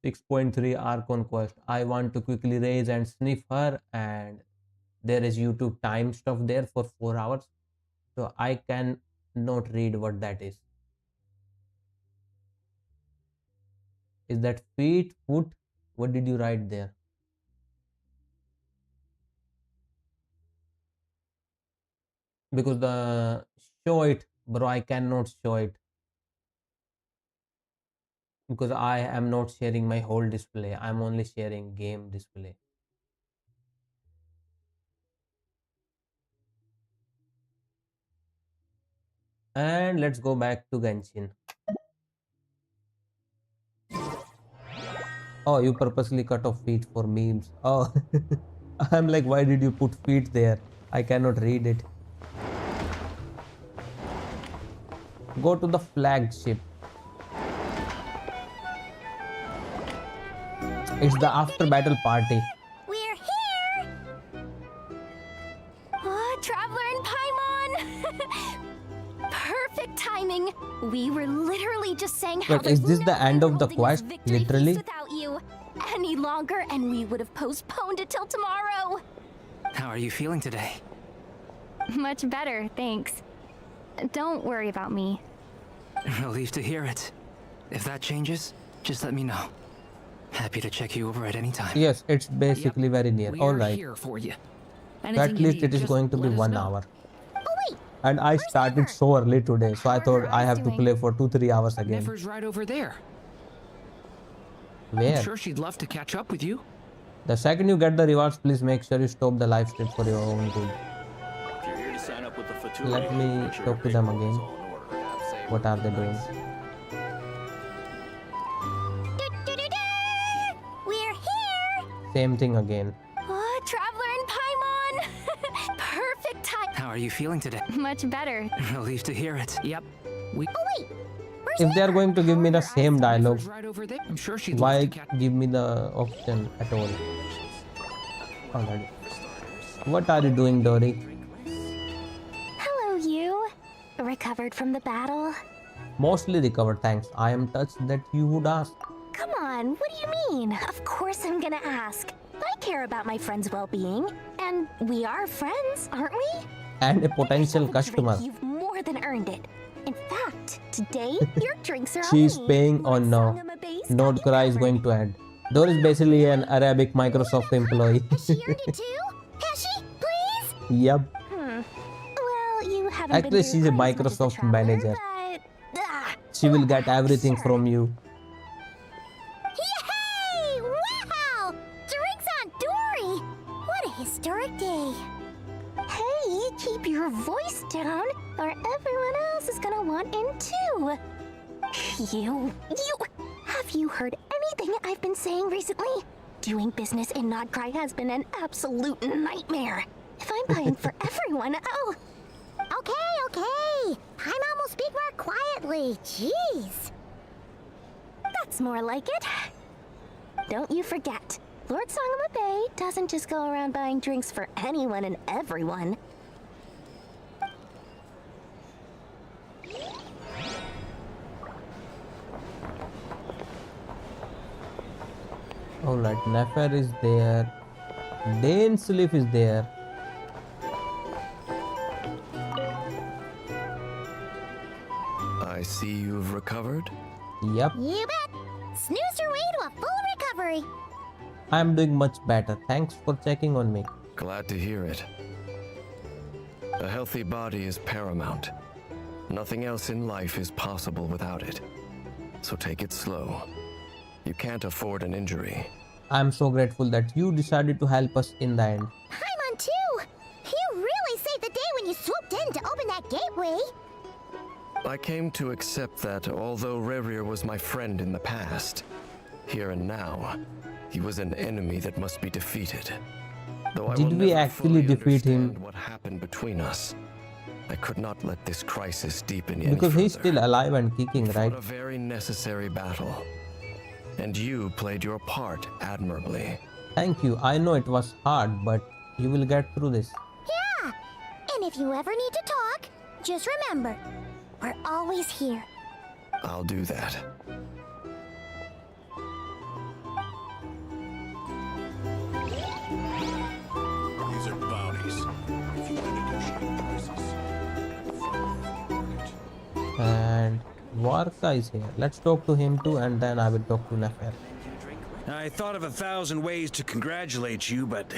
6.3 Archon Quest. I want to quickly raise and sniff her, and there is YouTube time stuff there for 4 hours. So I can not read what that is. Is that feet, foot? What did you write there? Because the show it, bro, I cannot show it. Because I am not sharing my whole display. I'm only sharing game display. And let's go back to Genshin. Oh, you purposely cut off feet for memes. Oh, I'm like, why did you put feet there? I cannot read it. Go to the flagship. It's the after battle party. We're here! Traveler and Paimon! Perfect timing. We were literally just saying how But is this the end of the quest? Literally? without you. Any longer and we would have postponed it till tomorrow. How are you feeling today? Much better, thanks. Don't worry about me. Relieved to hear it. If that changes, just let me know. Happy to check you over at any time. Yes, it's basically very near. All right. Here for you. So at least it is going to be 1 hour. And I started so early today, so I thought I have to play for 2-3 hours again. Nefer's right over there. Where? I'm sure she'd love to catch up with you. The second you get the rewards, please make sure you stop the live stream for your own good. Let me talk to them again. What are they doing? We're here! Same thing again. Oh, Traveler and Paimon! Perfect time! How are you feeling today? Much better. Relieved to hear it. Yep. Oh wait! If they are going to give me the same dialogue, Right over there. I'm sure she'd why love to catch give me the option at all? Alright. What are you doing, Dory? Hello, you. Recovered from the battle? Mostly recovered, thanks. I am touched that you would ask. Come on, what do you mean? Of course I'm gonna ask. I care about my friend's well-being. And we are friends, aren't we? And a potential customer. You've more than earned it. In fact, today, your drinks are She's on me. paying or no. Nordkra is going to add. Dory is basically an Arabic Microsoft employee. She earned it too? Has she? Please? Yep. Well, you haven't Actually, been she's a Microsoft manager. She will get everything from you. Yay! Wow! Drinks on Dory! What a historic day. Hey, keep your voice down, or everyone else is gonna want in too. Have you heard anything I've been saying recently? Doing business in Nodcry has been an absolute nightmare. If I'm buying for everyone, oh... Okay. Paimon will speak more quietly. Jeez. That's more like it. Don't you forget, Lord Sangama Bay doesn't just go around buying drinks for anyone and everyone. Alright, Nefer is there. Dainsleif is there. I see you've recovered. Yep. You bet. Snoozed your way to a full recovery. I'm doing much better. Thanks for checking on me. Glad to hear it. A healthy body is paramount. Nothing else in life is possible without it. So take it slow. You can't afford an injury. I'm so grateful that you decided to help us in the end. Paimon too. You really saved the day when you swooped in to open that gateway. I came to accept that although Rerir was my friend in the past, here and now, he was an enemy that must be defeated. Though I will Did we never actually fully defeat him? understand what happened between us, I could not let this crisis deepen any Because he's further. still alive and kicking, We right? fought a very necessary battle, and you played your part admirably. Thank you. I know it was hard, but you will get through this. Yeah. And if you ever need to talk, just remember, we're always here. I'll do that. These are bounties. If you want to negotiate prices. And Varka is here. Let's talk to him too, and then I will talk to Nefer. I thought of 1,000 ways to congratulate you, but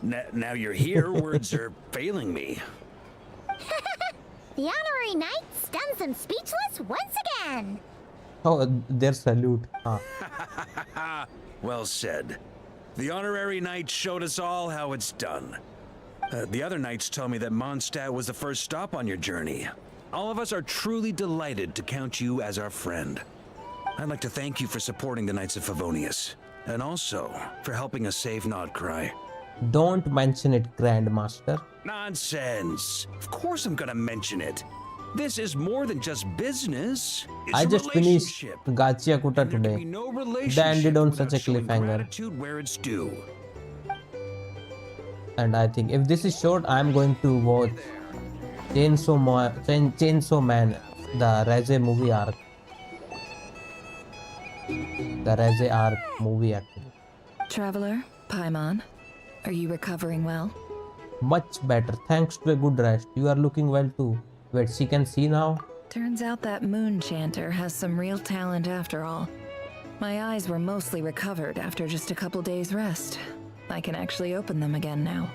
now you're here, words are failing me. The honorary knight stuns them speechless once again. Oh, their salute. Well said. The honorary knight showed us all how it's done. The other knights tell me that Mondstadt was the first stop on your journey. All of us are truly delighted to count you as our friend. I'd like to thank you for supporting the Knights of Favonius, and also for helping us save Nodcry. Don't mention it, Grandmaster. Nonsense! Of course I'm gonna mention it. This is more than just business. It's I a just finished relationship. Gachiakuta There can be today. no They relationship ended on without such a showing cliffhanger. gratitude where it's due. And I think if this is short, I'm going to watch Chainsaw Man, the Reze movie arc. The Reze arc movie actually. traveler, Paimon. Are you recovering well? Much better, thanks to a good rest. You are looking well too. Wait, she can see now? Turns out that moon chanter has some real talent after all. My eyes were mostly recovered after just a couple days rest. I can actually open them again now.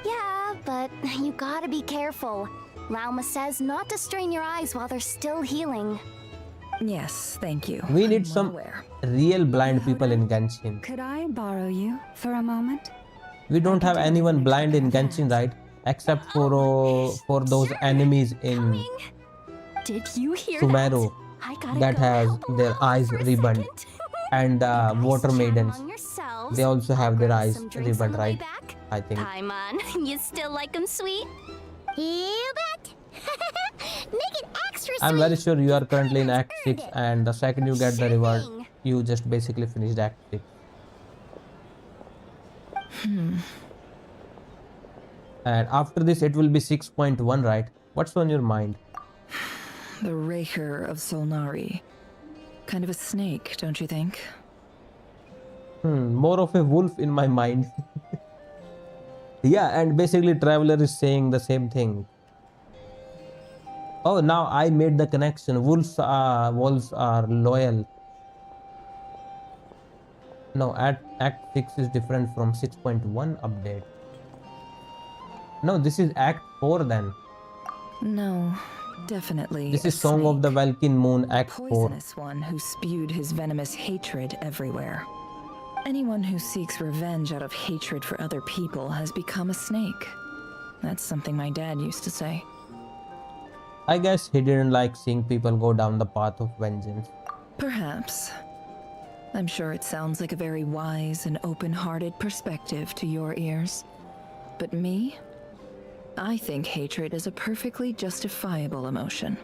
Yeah, but you gotta be careful. Lauma says not to strain your eyes while they're still healing. Yes, thank you. We need some real blind people in Genshin. Could I borrow you for a moment? We don't have anyone blind in Genshin, right? Except for those enemies in Did you hear Sumeru that has their eyes ribboned, and water maidens. They also have their eyes ribboned, right? I think. Paimon, you still like them sweet? You bet. Make it extra sweet. I'm very sure you are currently in Act 6, and the second you get the reward, you just basically finished Act 6. And after this, it will be 6.1, right? What's on your mind? The Rerir of Solnari. Kind of a snake, don't you think? More of a wolf in my mind. Yeah, and basically Traveler is saying the same thing. Oh, now I made the connection. Wolves are loyal. No, Act 6 is different from 6.1 update. No, this is Act 4 then. No, definitely. This is Song of the Valkyrie Moon, Act 4. Poisonous one who spewed his venomous hatred everywhere. Anyone who seeks revenge out of hatred for other people has become a snake. That's something my dad used to say. I guess he didn't like seeing people go down the path of vengeance. Perhaps. I'm sure it sounds like a very wise and open-hearted perspective to your ears. But me? I think hatred is a perfectly justifiable emotion.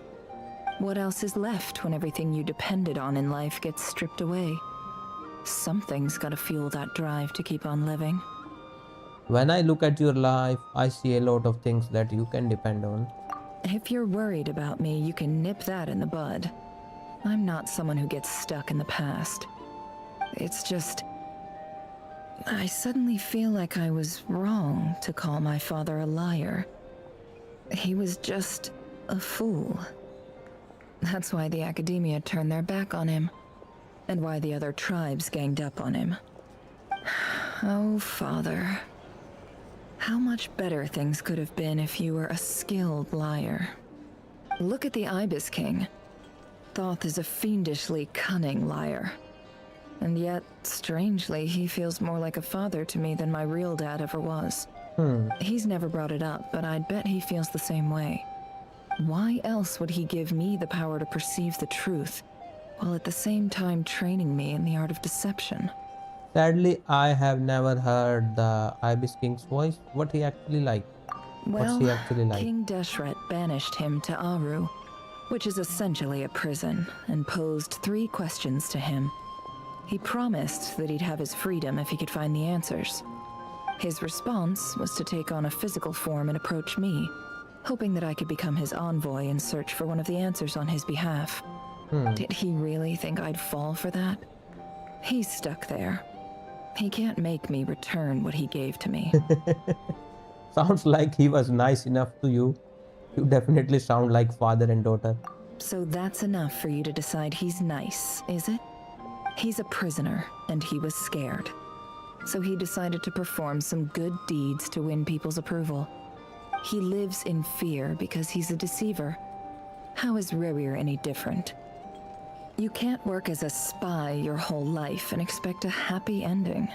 What else is left when everything you depended on in life gets stripped away? Something's gotta fuel that drive to keep on living. When I look at your life, I see a lot of things that you can depend on. If you're worried about me, you can nip that in the bud. I'm not someone who gets stuck in the past. It's just... I suddenly feel like I was wrong to call my father a liar. He was just a fool. That's why the academia turned their back on him, and why the other tribes ganged up on him. Oh, father. How much better things could have been if you were a skilled liar. Look at the Ibis King. Thoth is a fiendishly cunning liar. And yet, strangely, he feels more like a father to me than my real dad ever was. He's never brought it up, but I'd bet he feels the same way. Why else would he give me the power to perceive the truth, while at the same time training me in the art of deception? Sadly, I have never heard the Ibis King's voice. What he actually like? Well, What's he actually like? King Deshret banished him to Aru, which is essentially a prison, and posed 3 questions to him. He promised that he'd have his freedom if he could find the answers. His response was to take on a physical form and approach me, hoping that I could become his envoy and search for one of the answers on his behalf. Did he really think I'd fall for that? He's stuck there. He can't make me return what he gave to me. Sounds like he was nice enough to you. You definitely sound like father and daughter. So that's enough for you to decide he's nice, is it? He's a prisoner, and he was scared. So he decided to perform some good deeds to win people's approval. He lives in fear because he's a deceiver. How is Rerir any different? You can't work as a spy your whole life and expect a happy ending.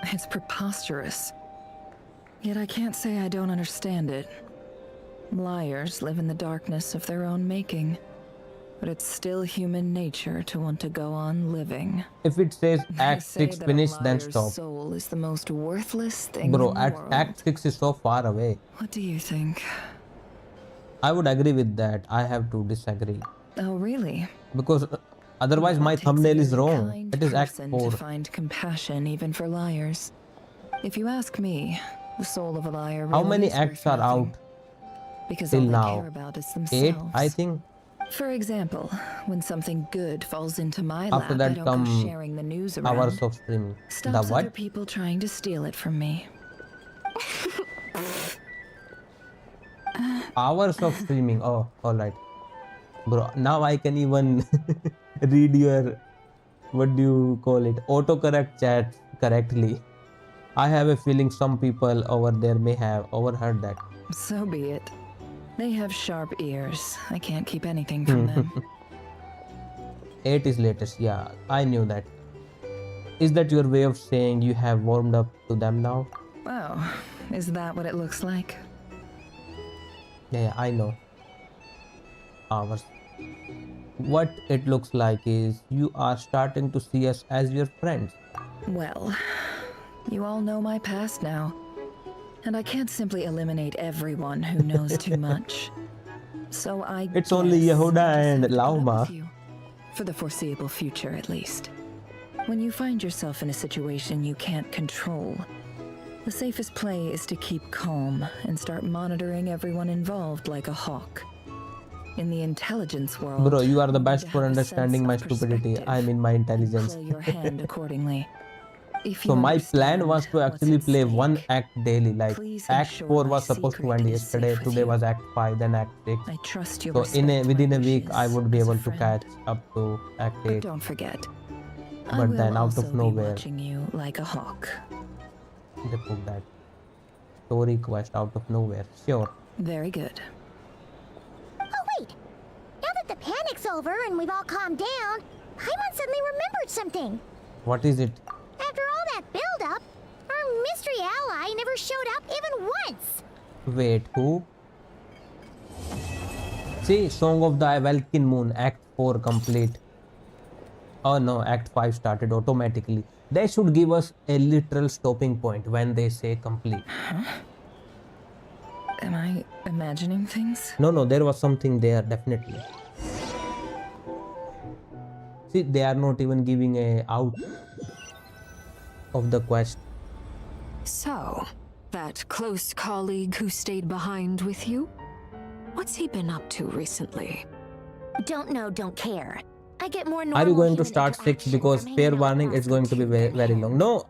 It's preposterous. Yet I can't say I don't understand it. Liars live in the darkness of their own making. But it's still human nature to want to go on living. If it says Act 6 finished, then stop. Soul is the most worthless thing Bro, in the world. Act 6 is so far away. What do you think? I would agree with that. I have to disagree. Oh, really? Because otherwise my thumbnail is wrong. It is Act 4. To find compassion even for liars. If you ask me, the soul of a liar How really many is acts worth are nothing. out Because till all they now? care about is 8, themselves. I think. For example, when something good falls into my After lap, that I don't come go sharing the news around. hours of streaming. Stops The other what? people trying to steal it from me. Hours of streaming. Oh, alright. Bro, now I can even read your, what do you call it, autocorrect chat correctly. I have a feeling some people over there may have overheard that. So be it. They have sharp ears. I can't keep anything from them. 8 is latest. Yeah, I knew that. Is that your way of saying you have warmed up to them now? Oh, is that what it looks like? Yeah, I know. Hours. What it looks like is you are starting to see us as your friends. Well, you all know my past now. And I can't simply eliminate everyone who knows too much. So It's only Yehuda and Lauma. For the foreseeable future, at least. When you find yourself in a situation you can't control, the safest play is to keep calm and start monitoring everyone involved like a hawk. In the intelligence world, Bro, you are the best for understanding my stupidity. I mean my intelligence. play your hand accordingly. If So you my plan understand was to what's actually at play stake, one act daily. Like please Act ensure 4 my was supposed to end secret is yesterday. safe with Today you. was Act 5, then Act 6. I trust you'll So respect within my a week I wishes would be as a able to friend. catch up to Act But 8. don't forget, I But will then out also of be nowhere, watching you like a hawk. they put that story quest out of nowhere. Sure. Very good. Oh wait! Now that the panic's over and we've all calmed down, Paimon suddenly remembered something. What is it? After all that build-up, our mystery ally never showed up even once. Wait, who? See, Song of the Avalkin Moon, Act 4 complete. Oh no, Act 5 started automatically. They should give us a literal stopping point when they say complete. Am I imagining things? No, there was something there, definitely. See, they are not even giving a out of the quest. So, that close colleague who stayed behind with you? What's he been up to recently? Don't know, don't care. I get more Are you normal going to human start 6? interaction Because from fair hanging out warning, with it's going to be very, very long. No,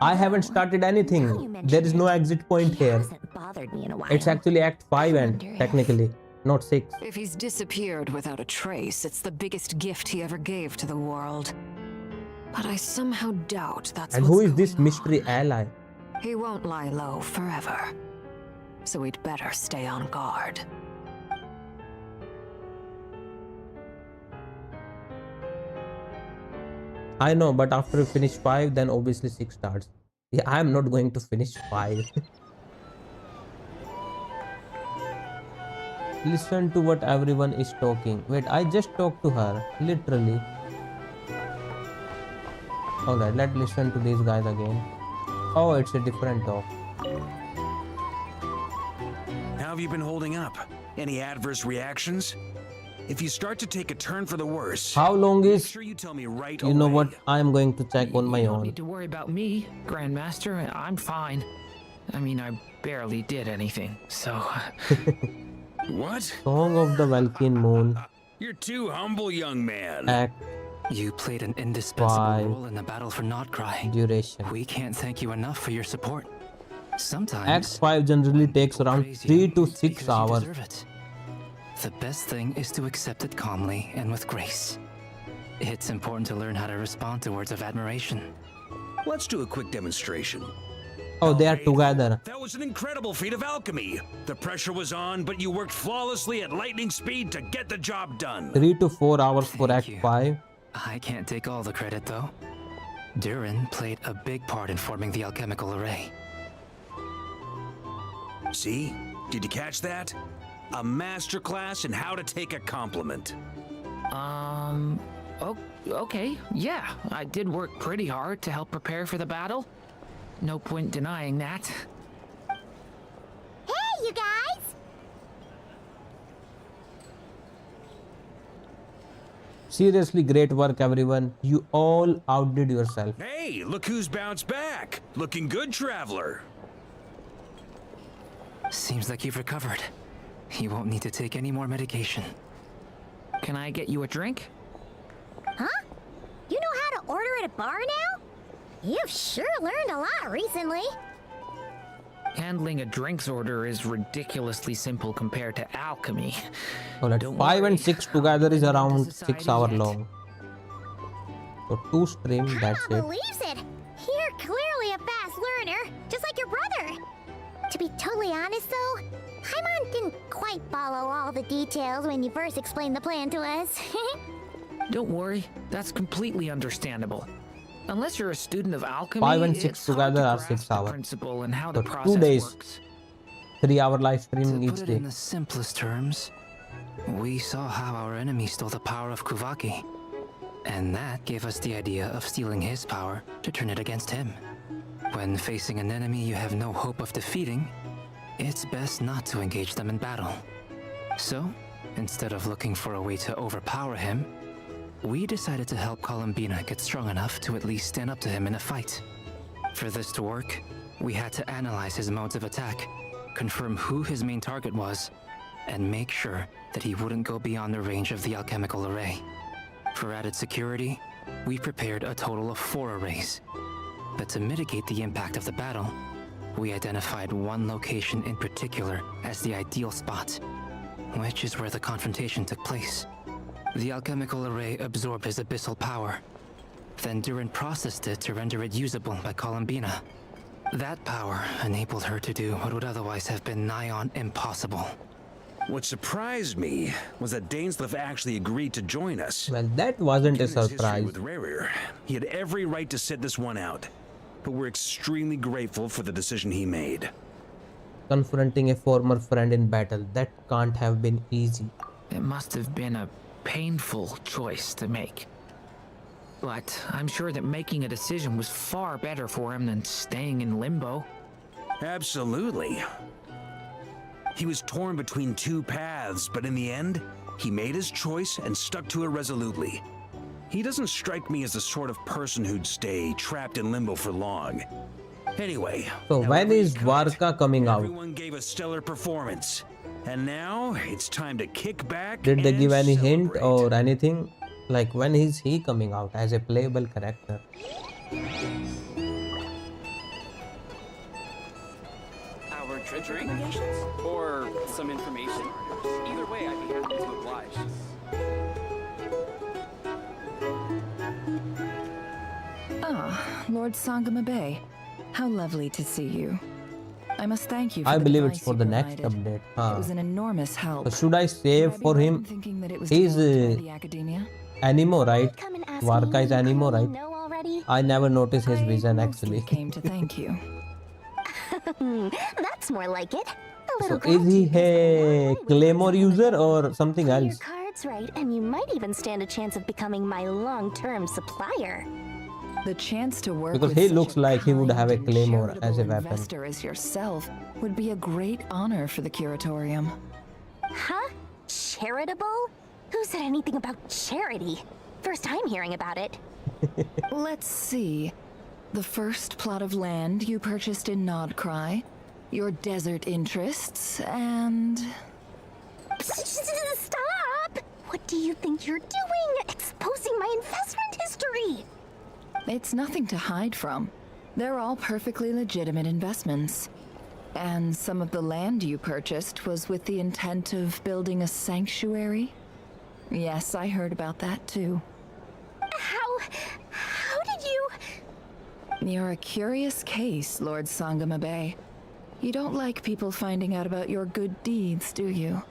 I haven't started anything. There is no exit point here. hasn't bothered me in a while. It's actually Act 5 and technically, not 6. If he's disappeared without a trace, it's the biggest gift he ever gave to the world. But I somehow doubt that's And what's who is this mystery ally? He won't lie low forever. So we'd better stay on guard. I know, but after we finish 5, then obviously 6 starts. Yeah, I'm not going to finish 5. Listen to what everyone is talking. Wait, I just talked to her, literally. Alright, let's listen to these guys again. Oh, it's a different talk. How have you been holding up? Any adverse reactions? If you start to take a turn for the worse, How long make is... sure you tell me right You know away. what? I'm going to check on my You don't own. need to worry about me, Grandmaster. I'm fine. I mean, I barely did anything, so... What? Song of the Valkyrie Moon, You're too humble, young man. Act You played an indispensable 5, role in the battle for Notcry. duration. We can't thank you enough for your support. Sometimes Act 5 generally takes around praise 3 you to is 6 because you hours. deserve it. The best thing is to accept it calmly and with grace. It's important to learn how to respond to words of admiration. Let's do a quick demonstration. Oh, they are Alright. together. That was an incredible feat of alchemy. The pressure was on, but you worked flawlessly at lightning speed to get the job done. 3 to 4 hours for Thank Act you. 5. I can't take all the credit though. Durin played a big part in forming the alchemical array. See? Did you catch that? A masterclass in how to take a compliment. Okay, yeah. I did work pretty hard to help prepare for the battle. No point denying that. Hey, you guys! Seriously, great work, everyone. You all outdid yourself. Hey, look who's bounced back. Looking good, traveler. Seems like you've recovered. You won't need to take any more medication. Can I get you a drink? Huh? You know how to order at a bar now? You've sure learned a lot recently. Handling a drinks order is ridiculously simple compared to alchemy. So that 5 and 6 together is around 6 hours long. So 2 stream, that's it. Believes it. You're clearly a fast learner, just like your brother. To be totally honest though, Paimon didn't quite follow all the details when you first explained the plan to us. Don't worry, that's completely understandable. Unless you're a student of alchemy, 5 and 6 it's hard together to are grasp 6 the hours. principle and how So the process 2 days, works. 3-hour live stream To each put it day. in the simplest terms, we saw how our enemy stole the power of Kuvaki. And that gave us the idea of stealing his power to turn it against him. When facing an enemy you have no hope of defeating, it's best not to engage them in battle. So, instead of looking for a way to overpower him, we decided to help Columbina get strong enough to at least stand up to him in a fight. For this to work, we had to analyze his modes of attack, confirm who his main target was, and make sure that he wouldn't go beyond the range of the alchemical array. For added security, we prepared a total of 4 arrays. But to mitigate the impact of the battle, we identified one location in particular as the ideal spot, which is where the confrontation took place. The alchemical array absorbed his abyssal power. Then Durin processed it to render it usable by Columbina. That power enabled her to do what would otherwise have been nigh on impossible. What surprised me was that Dainsleif actually agreed to join us. Well, that wasn't a Given his history surprise. with Rerir, he had every right to sit this one out. But we're extremely grateful for the decision he made. Confronting a former friend in battle, that can't have been easy. It must have been a painful choice to make. But I'm sure that making a decision was far better for him than staying in limbo. Absolutely. He was torn between 2 paths, but in the end, he made his choice and stuck to it resolutely. He doesn't strike me as the sort of person who'd stay trapped in limbo for long. Anyway, So when is Varka coming out? everyone gave a stellar performance. And now it's time to kick back. Did they and give any hint celebrate. or anything? Like when is he coming out as a playable character? Our drink recommendations? Or some information? Either way, I'd be happy to oblige. Ah, Lord Sangama Bay. How lovely to see you. I must thank you for I the believe it's advice for you the next provided. update. It Huh. was an enormous help. So should I save for him? Thinking that it was He's developed by the academia. Animo, right? Varka is Animo, right? I never noticed his vision actually. Came to thank you. That's more like it. A So little is he a Claymore user or something Play your else? cards right, and you might even stand a chance of becoming my long-term supplier. The chance to work Because with he such looks a like he would kind have a and Claymore as a charitable weapon. investor as yourself would be a great honor for the curatorium. Huh? Charitable? Who said anything about charity? First time hearing about it. Let's see. The first plot of land you purchased in Nodcry, your desert interests, and... Stop! What do you think you're doing? Exposing my investment history! It's nothing to hide from. They're all perfectly legitimate investments. And some of the land you purchased was with the intent of building a sanctuary? Yes, I heard about that too. How did you... You're a curious case, Lord Sangama Bay. You don't like people finding out about your good deeds, do you?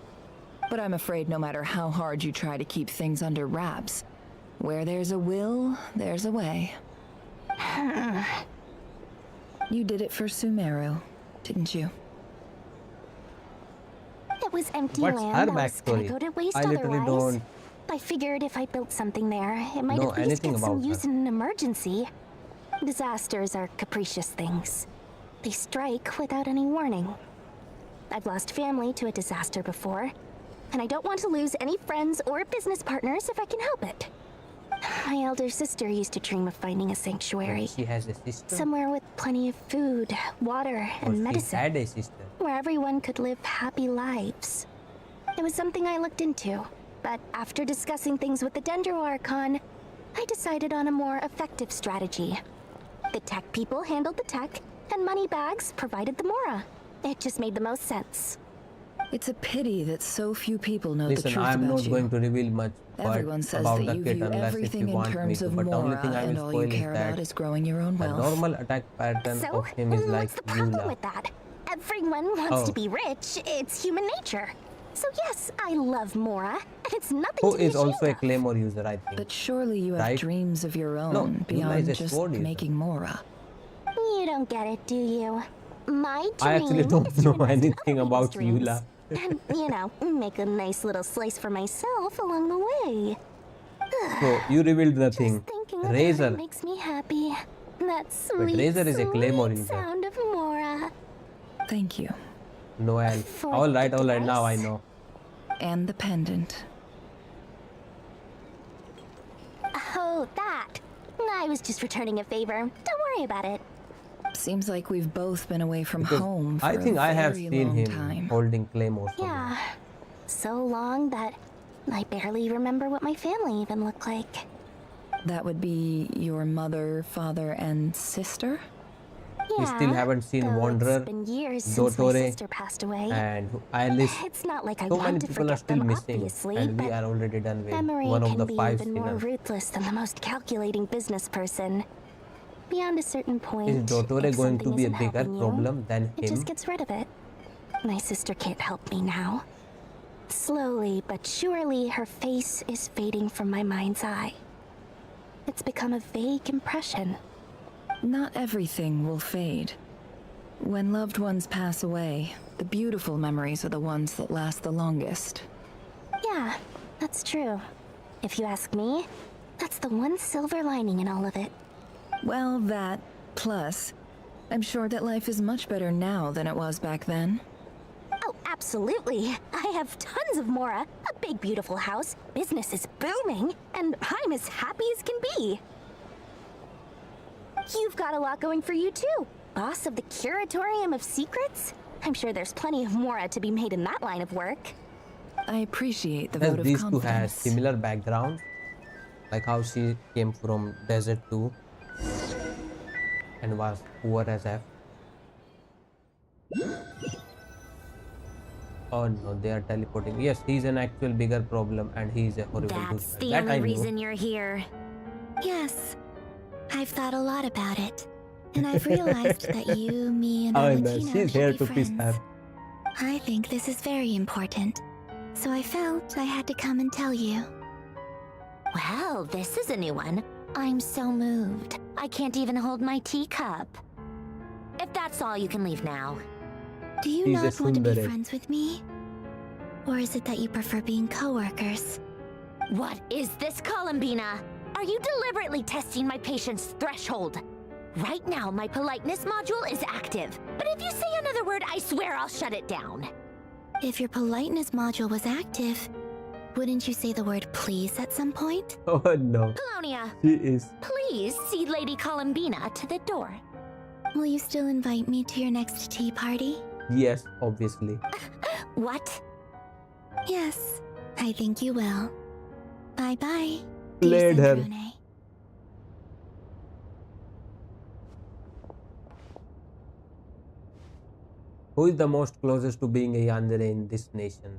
But I'm afraid no matter how hard you try to keep things under wraps, where there's a will, there's a way. You did it for Sumeru, didn't you? It was empty What's land her that was gonna backstory? go to waste I literally otherwise. don't I figured if I built something there, it might know at least anything get some about use her. in an emergency. Disasters are capricious things. They strike without any warning. I've lost family to a disaster before, and I don't want to lose any friends or business partners if I can help it. My elder sister used to dream of finding a sanctuary. She has a sister. Somewhere with plenty of food, water, Or and she medicine. had a sister. Where everyone could live happy lives. It was something I looked into, But after discussing things with the Dendro Archon, I decided on a more effective strategy. The tech people handled the tech, and Moneybags provided the Mora. It just made the most sense. It's a pity that so few people know Listen, the truth I'm about not you. going to reveal much Everyone says about that the you kit view unless if everything you in want me terms to. of But the only Mora, thing I and will all spoil you is care about that is growing your own the wealth. normal attack pattern So, of him is like what's the problem Eula. with that? Everyone wants Oh. to be rich. It's human nature. So yes, I love Mora, and it's nothing Who to be is also a ashamed of. Claymore user, I think. But surely you have Right? dreams of your own No, Eula is beyond a just sword user. making Mora. You don't get it, do you? My dream I actually don't is to know invest in anything other about people's dreams. Eula. And, you know, make a nice little slice for myself along the way. So you revealed the thing. Thinking about Razor. it makes me happy. That But sweet, Razor is a Claymore sweet user. sound of Mora. Thank you. Noel. For Alright, the now I device. know. And the pendant. Oh, that. I was just returning a favor. Don't worry about it. Seems like we've both been away from Because home for I think a I have very seen long him time. holding Claymore somewhere. Yeah. So long that I barely remember what my family even looked like. That would be your mother, father, and sister? We still haven't seen though Wanderer, It's been years since my Dotore, sister passed away. and Alice. It's not like I So want many to people are forget still them, missing, obviously, and we but are already done with memory one of can the be 5 even more sinners. ruthless than the most calculating business person. Beyond a certain point, Is Dotore if going to something be a isn't bigger helping you, problem than it him? just gets rid of it. My sister can't help me now. Slowly but surely, her face is fading from my mind's eye. It's become a vague impression. Not everything will fade. When loved ones pass away, the beautiful memories are the ones that last the longest. Yeah, that's true. If you ask me, that's the one silver lining in all of it. Well, that, plus, I'm sure that life is much better now than it was back then. Oh, absolutely. I have tons of Mora, a big beautiful house, business is booming, and I'm as happy as can be. You've got a lot going for you too. Boss of the Curatorium of Secrets? I'm sure there's plenty of Mora to be made in that line of work. I appreciate the Does vote of these two have confidence. similar background? Like how she came from Desert 2 and was poor as F. Oh no, they are teleporting. Yes, he's an actual bigger problem and he's a horrible That's douchebag. the That I only know. reason you're here. Yes, I've thought a lot about it, and I've realized that you, me, and Oh no, Valentina she's should here be to piss friends. her. I think this is very important, so I felt I had to come and tell you. Well, this is a new one. I'm so moved. I can't even hold my teacup. If that's all, you can leave now. Do you He's a not want to be tsundere. friends with me? Or is it that you prefer being co-workers? What is this, Columbina? Are you deliberately testing my patience threshold? Right now, my politeness module is active. But if you say another word, I swear I'll shut it down. If your politeness module was active, wouldn't you say the word please at some point? Oh no, Polonia, she is. please see Lady Columbina to the door. Will you still invite me to your next tea party? Yes, obviously. What? Yes, I think you will. Bye-bye. Played her. Sandrone. Who is the most closest to being a yandere in this nation?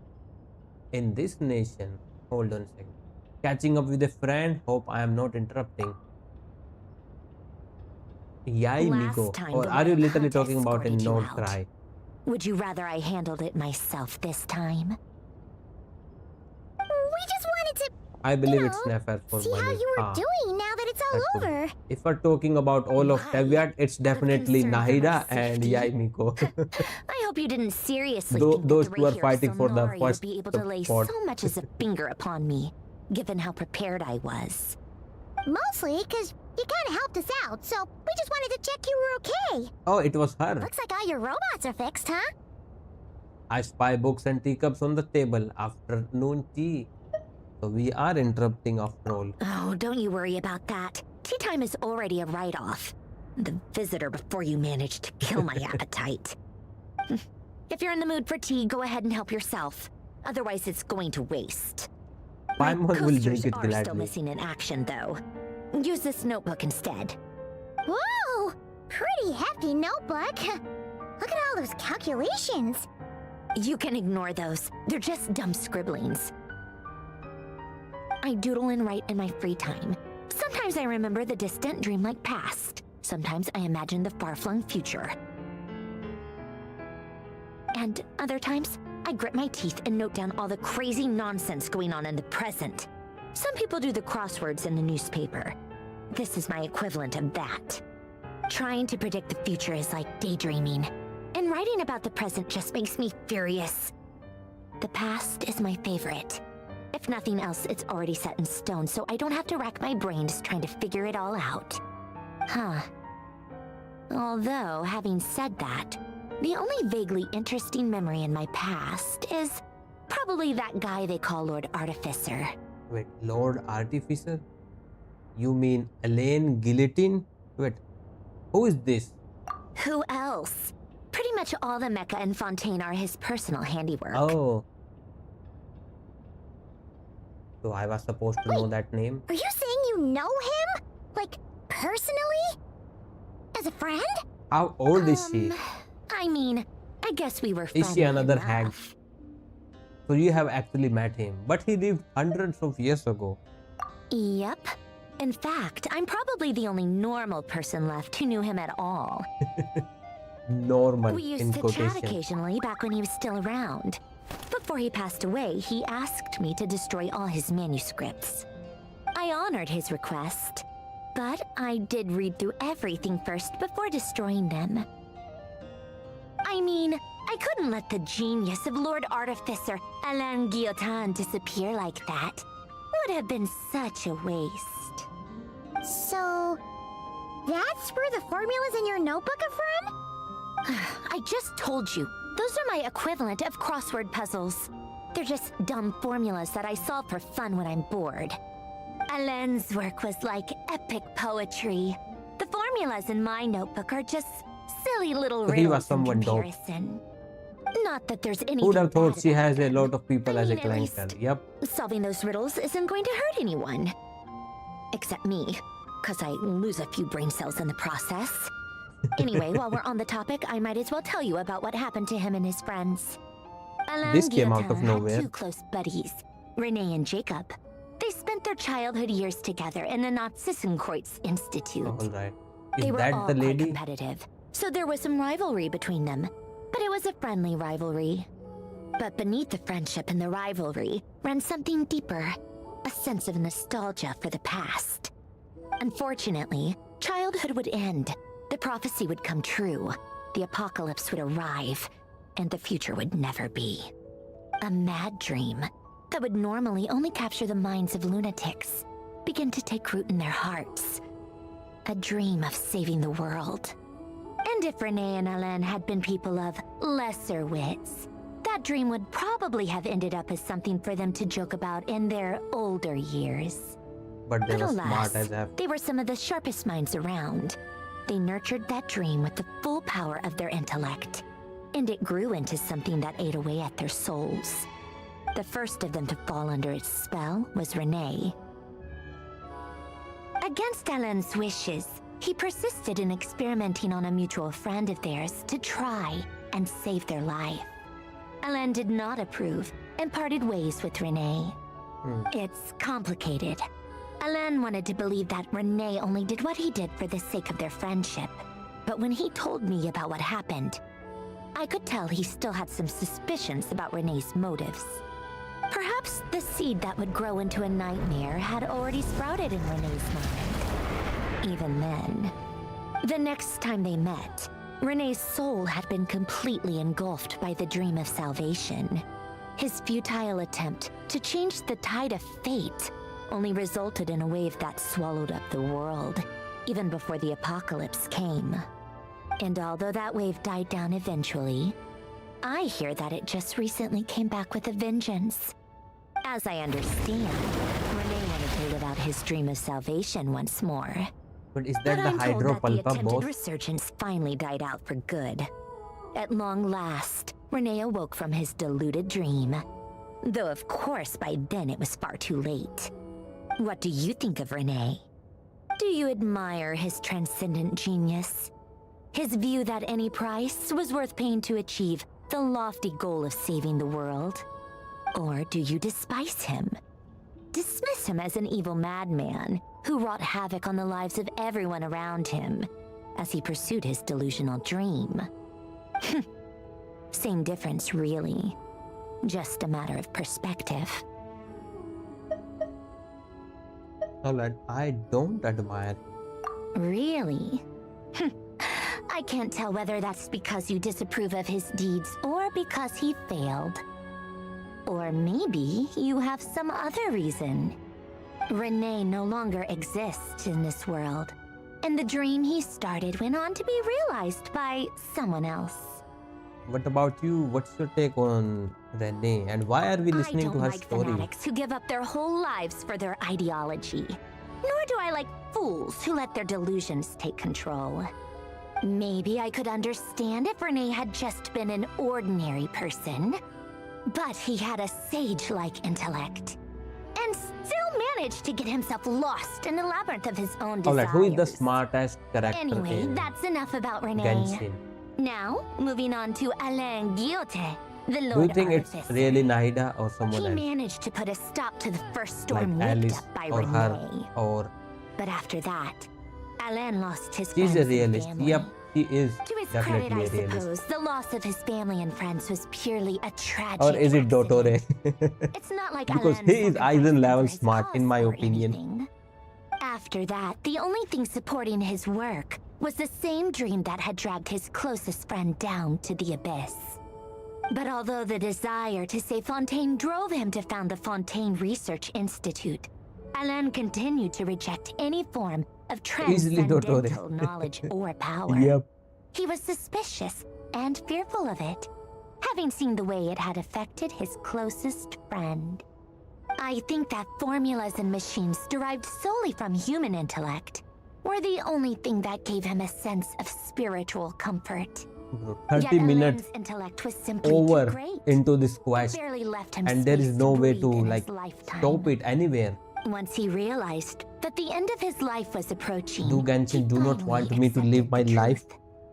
In this nation? Hold on a second. Catching up with a friend? Hope I am not interrupting. Yay, Last Miko. time Or the are you Red literally Hunt talking about a escorted you note out. cry? Would you rather I handled it myself this time? We just wanted to I believe it's Nefer for see how money. you were Ah, doing now that it's all that could be. over. If we're talking about all of Teviat, it's definitely concern for my Nahida and safety. Yai Miko. I hope you didn't seriously Tho- think those that two are the Rerir fighting for the Sonari would first be able to lay spot. so much as a finger upon me, given how prepared I was. Mostly because you kind of helped us out, so we just wanted to check you were okay. Oh, it was her. Looks like all your robots are fixed, huh? I spy books and teacups on the table. Afternoon tea. So we are interrupting after all. Oh, don't you worry about that. Tea time is already a write-off. The visitor before you managed to kill my appetite. If you're in the mood for tea, go ahead and help yourself. Otherwise, it's going to waste. Paimon will Coasters drink it are still gladly. missing in action, though. Use this notebook instead. Whoa! Pretty hefty notebook. Look at all those calculations. You can ignore those. They're just dumb scribblings. I doodle and write in my free time. Sometimes I remember the distant dreamlike past. Sometimes I imagine the far-flung future. And other times, I grit my teeth and note down all the crazy nonsense going on in the present. Some people do the crosswords in the newspaper. This is my equivalent of that. Trying to predict the future is like daydreaming, and writing about the present just makes me furious. The past is my favorite. If nothing else, it's already set in stone, so I don't have to rack my brains trying to figure it all out. Huh. Although, having said that, the only vaguely interesting memory in my past is probably that guy they call Lord Artificer. Wait, Lord Artificer? You mean Elaine Guillotine? Wait, who is this? Who else? Pretty much all the mecha in Fontaine are his personal handiwork. Oh. So I was supposed to know that name? Are you saying you know him? Like, personally? As a friend? How old is she? I mean, I guess we were friendly Is she another enough. hag? So you have actually met him, but he lived hundreds of years ago. Yep. In fact, I'm probably the only normal person left who knew him at all. Normal, We in used to chat quotation. occasionally back when he was still around. Before he passed away, he asked me to destroy all his manuscripts. I honored his request, but I did read through everything first before destroying them. I mean, I couldn't let the genius of Lord Artificer Alain Guillotin disappear like that. Would have been such a waste. So, that's where the formulas in your notebook are from? I just told you, those are my equivalent of crossword puzzles. They're just dumb formulas that I solve for fun when I'm bored. Alain's work was like epic poetry. The formulas in my notebook are just silly little So he was riddles in someone dope. comparison. Not that there's anything Who would have thought bad she about has a them. lot of people as a at least clientele? Yep. Solving those riddles isn't going to hurt anyone. Except me, because I lose a few brain cells in the process. Anyway, while we're on the topic, I might as well tell you about what happened to him and his friends. Alain This came out of Guillotin nowhere. had two close buddies, Renee and Jacob. They spent their childhood years together in the Narzissenkreuz Institute. Alright. Is They were that all the quite lady? competitive, so there was some rivalry between them. But it was a friendly rivalry. But beneath the friendship and the rivalry ran something deeper, a sense of nostalgia for the past. Unfortunately, childhood would end, the prophecy would come true, the apocalypse would arrive, and the future would never be. A mad dream that would normally only capture the minds of lunatics began to take root in their hearts. A dream of saving the world. And if Renee and Alain had been people of lesser wits, that dream would probably have ended up as something for them to joke about in their older years. But they But were smart alas, as F. they were some of the sharpest minds around. They nurtured that dream with the full power of their intellect, and it grew into something that ate away at their souls. The first of them to fall under its spell was Renee. Against Alain's wishes, he persisted in experimenting on a mutual friend of theirs to try and save their life. Alain did not approve and parted ways with Renee. It's complicated. Alain wanted to believe that Renee only did what he did for the sake of their friendship. But when he told me about what happened, I could tell he still had some suspicions about Renee's motives. Perhaps the seed that would grow into a nightmare had already sprouted in Renee's mind. Even then. The next time they met, Renee's soul had been completely engulfed by the dream of salvation. His futile attempt to change the tide of fate only resulted in a wave that swallowed up the world, even before the apocalypse came. And although that wave died down eventually, I hear that it just recently came back with a vengeance. As I understand, Renee wanted to live out his dream of salvation once more. But is But that the I'm told that the Hydropulpa attempted boss? resurgence finally died out for good. At long last, Renee awoke from his deluded dream. Though of course by then it was far too late. What do you think of Renee? Do you admire his transcendent genius? His view that any price was worth paying to achieve the lofty goal of saving the world? Or do you despise him? Dismiss him as an evil madman who wrought havoc on the lives of everyone around him as he pursued his delusional dream? Same difference, really. Just a matter of perspective. Alright, I don't admire. Really? I can't tell whether that's because you disapprove of his deeds or because he failed. Or maybe you have some other reason. Renee no longer exists in this world, and the dream he started went on to be realized by someone else. What about you? What's your take on Renee, and why are we listening to her story? I don't like fanatics who give up their whole lives for their ideology. Nor do I like fools who let their delusions take control. Maybe I could understand if Renee had just been an ordinary person. But he had a sage-like intellect, and still managed to get himself lost in the labyrinth of his own desires. Alright, who is the smartest character Anyway, in that's enough about Renee. Genshin? Now, moving on to Alain Guillotin, the Lord Do you think it's Artifice. really Nahida or someone He else? managed to put a stop to the first Like storm whipped Alice up by or Renee. her, or But after that, Alain lost his she's friends a and realist. family. Yep, she is To his credit, definitely I a realist. suppose, the loss of his family and friends was purely a tragic Or is it Dotore? It's not like Because Alain he is Aizen level his smart, in my cause or opinion. anything. After that, the only thing supporting his work was the same dream that had dragged his closest friend down to the abyss. But although the desire to save Fontaine drove him to found the Fontaine Research Institute, Alain continued to reject any form of Easily Dotore. transcendental knowledge or power. Yep. He was suspicious and fearful of it, having seen the way it had affected his closest friend. I think that formulas and machines derived solely from human intellect were the only thing that gave him a sense of spiritual comfort. 30 Yet minutes Alain's intellect was simply over too great. into this It quest, barely left him and there is space no way breathe to in his like lifetime. stop it anywhere. Once he realized that the end of his life was approaching, Do Genshin do not want me to live my life?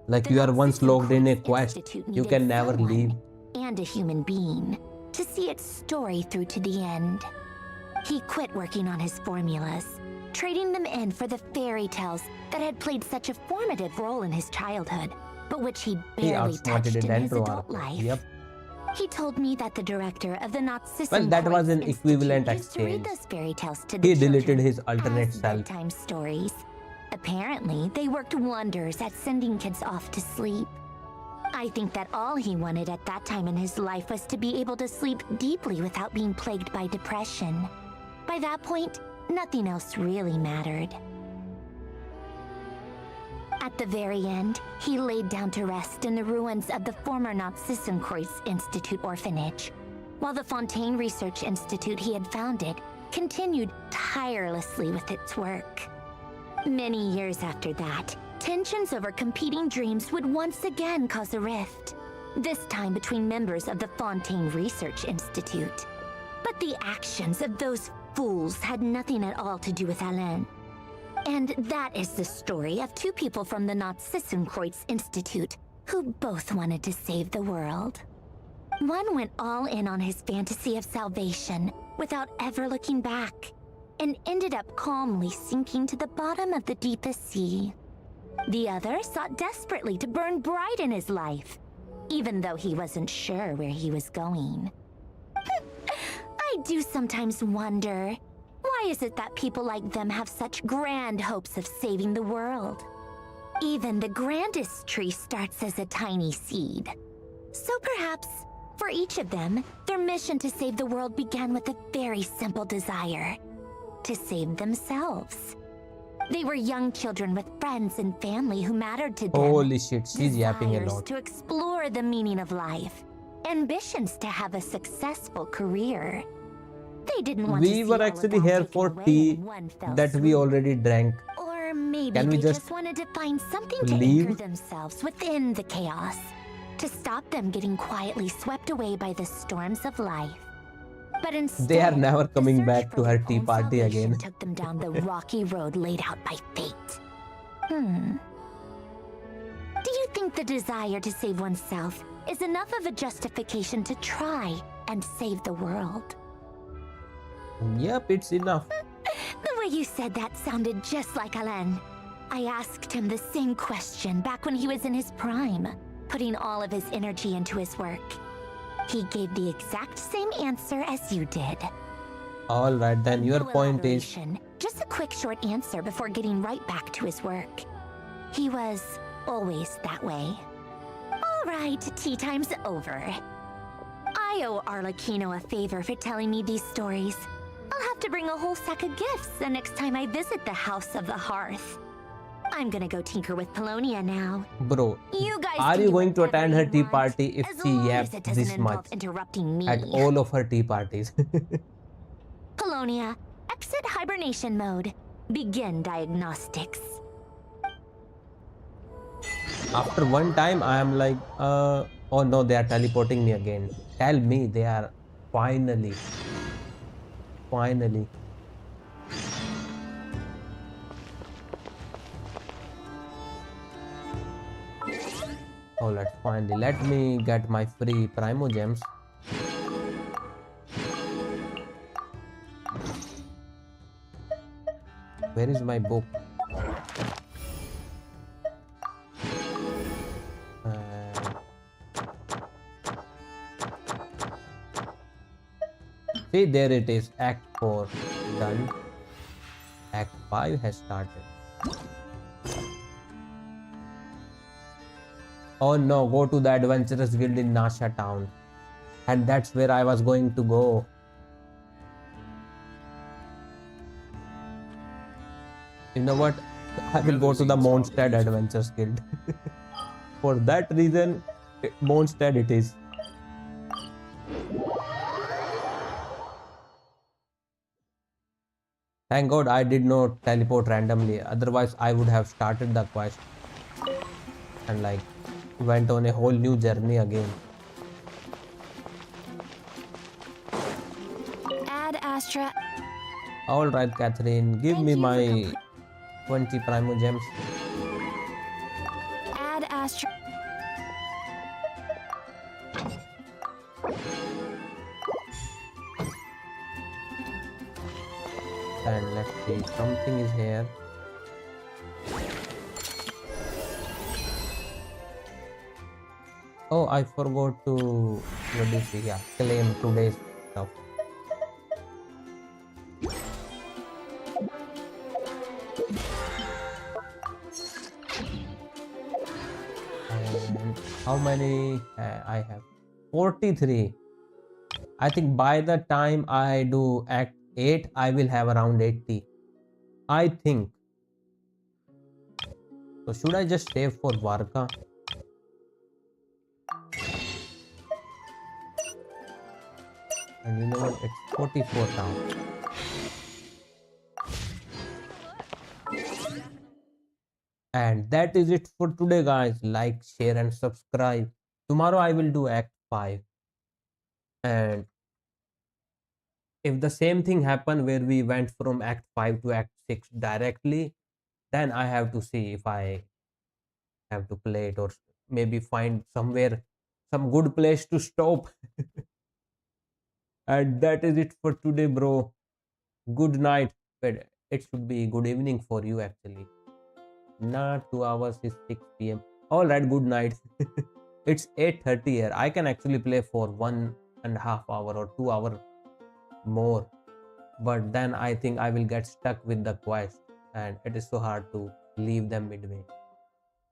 Like you are once logged in a quest, you can never leave. and a human being to see its story through to the end. He quit working on his formulas, trading them in for the fairy tales that had played such a formative role in his childhood, but which he barely outsmarted touched a in his dendro adult arc. life. Yep. He told me that the director of the Nazism Well, that was an Institute equivalent used to read exchange. those fairy tales to the He deleted children his alternate as self. bedtime stories. Apparently, they worked wonders at sending kids off to sleep. I think that all he wanted at that time in his life was to be able to sleep deeply without being plagued by depression. By that point, nothing else really mattered. At the very end, he laid down to rest in the ruins of the former Nazissenkreuz Institute orphanage, while the Fontaine Research Institute he had founded continued tirelessly with its work. Many years after that, tensions over competing dreams would once again cause a rift, this time between members of the Fontaine Research Institute. But the actions of those fools had nothing at all to do with Alain. And that is the story of two people from the Nazissenkreuz Institute who both wanted to save the world. One went all in on his fantasy of salvation without ever looking back, and ended up calmly sinking to the bottom of the deepest sea. The other sought desperately to burn bright in his life, even though he wasn't sure where he was going. I do sometimes wonder, why is it that people like them have such grand hopes of saving the world? Even the grandest tree starts as a tiny seed. So perhaps, for each of them, their mission to save the world began with a very simple desire: to save themselves. They were young children with friends and family who mattered to them. Holy shit, she's yapping a Desires lot. to explore the meaning of life. Ambitions to have a successful career. They didn't want to We see were all of actually that here taken for away tea in one fell that we swoop. already drank. Or maybe Can we they just just wanted to find something to leave? anchor themselves within the chaos, to stop them getting quietly swept away by the storms of life. But instead, They are never coming the search back for to her their tea own party salvation again. took them down the rocky road laid out by fate. Do you think the desire to save oneself is enough of a justification to try and save the world? Yep, it's enough. The way you said that sounded just like Alain. I asked him the same question back when he was in his prime, putting all of his energy into his work. He gave the exact same answer as you did. Alright, then your No point is... elaboration, just a quick short answer before getting right back to his work. He was always that way. Alright, tea time's over. I owe Arlecchino a favor for telling me these stories. I'll have to bring a whole sack of gifts the next time I visit the House of the Hearth. I'm gonna go tinker with Polonia now. Bro, You guys are can you do going to whatever attend her you tea want, party if as she long as yaps it doesn't this much? involve interrupting me. At all of her tea parties. Polonia, exit hibernation mode. Begin diagnostics. After one time, I am like, oh no, they are teleporting me again. Tell me they are finally. Alright, finally. Let me get my free Primo gems. Where is my book? See, there it is. Act 4 done. Act 5 has started. Oh no, go to the Adventurous Guild in Nasha Town. And that's where I was going to go. You know what? I will go to the Mondstadt Adventures Guild. For that reason, Mondstadt it is. Thank God I did not teleport randomly. Otherwise, I would have started the quest and like went on a whole new journey again. Add Astra. Alright, Catherine, give me my 20 Primo gems. Add Astra. And let's see, something is here. Oh, I forgot to, what do you see? Yeah, claim today's stuff. And how many I have? 43. I think by the time I do Act 8, I will have around 80. I think. So should I just save for Varka? And you know what? It's 44 now. And that is it for today, guys. Like, share and subscribe. Tomorrow I will do Act 5. And if the same thing happened where we went from Act 5 to Act 6 directly, then I have to see if I have to play it or maybe find somewhere some good place to stop. And that is it for today, bro. Good night. But it should be good evening for you actually. Not 2 hours is 6 p.m. Alright, good night. It's 8:30 here. I can actually play for 1.5 hour or 2 hour more. But then I think I will get stuck with the quest and it is so hard to leave them midway.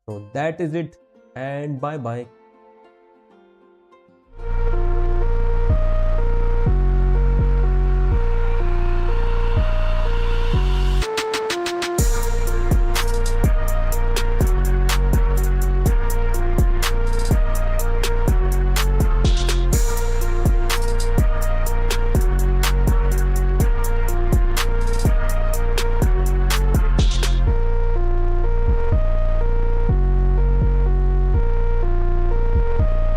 So that is it and bye bye.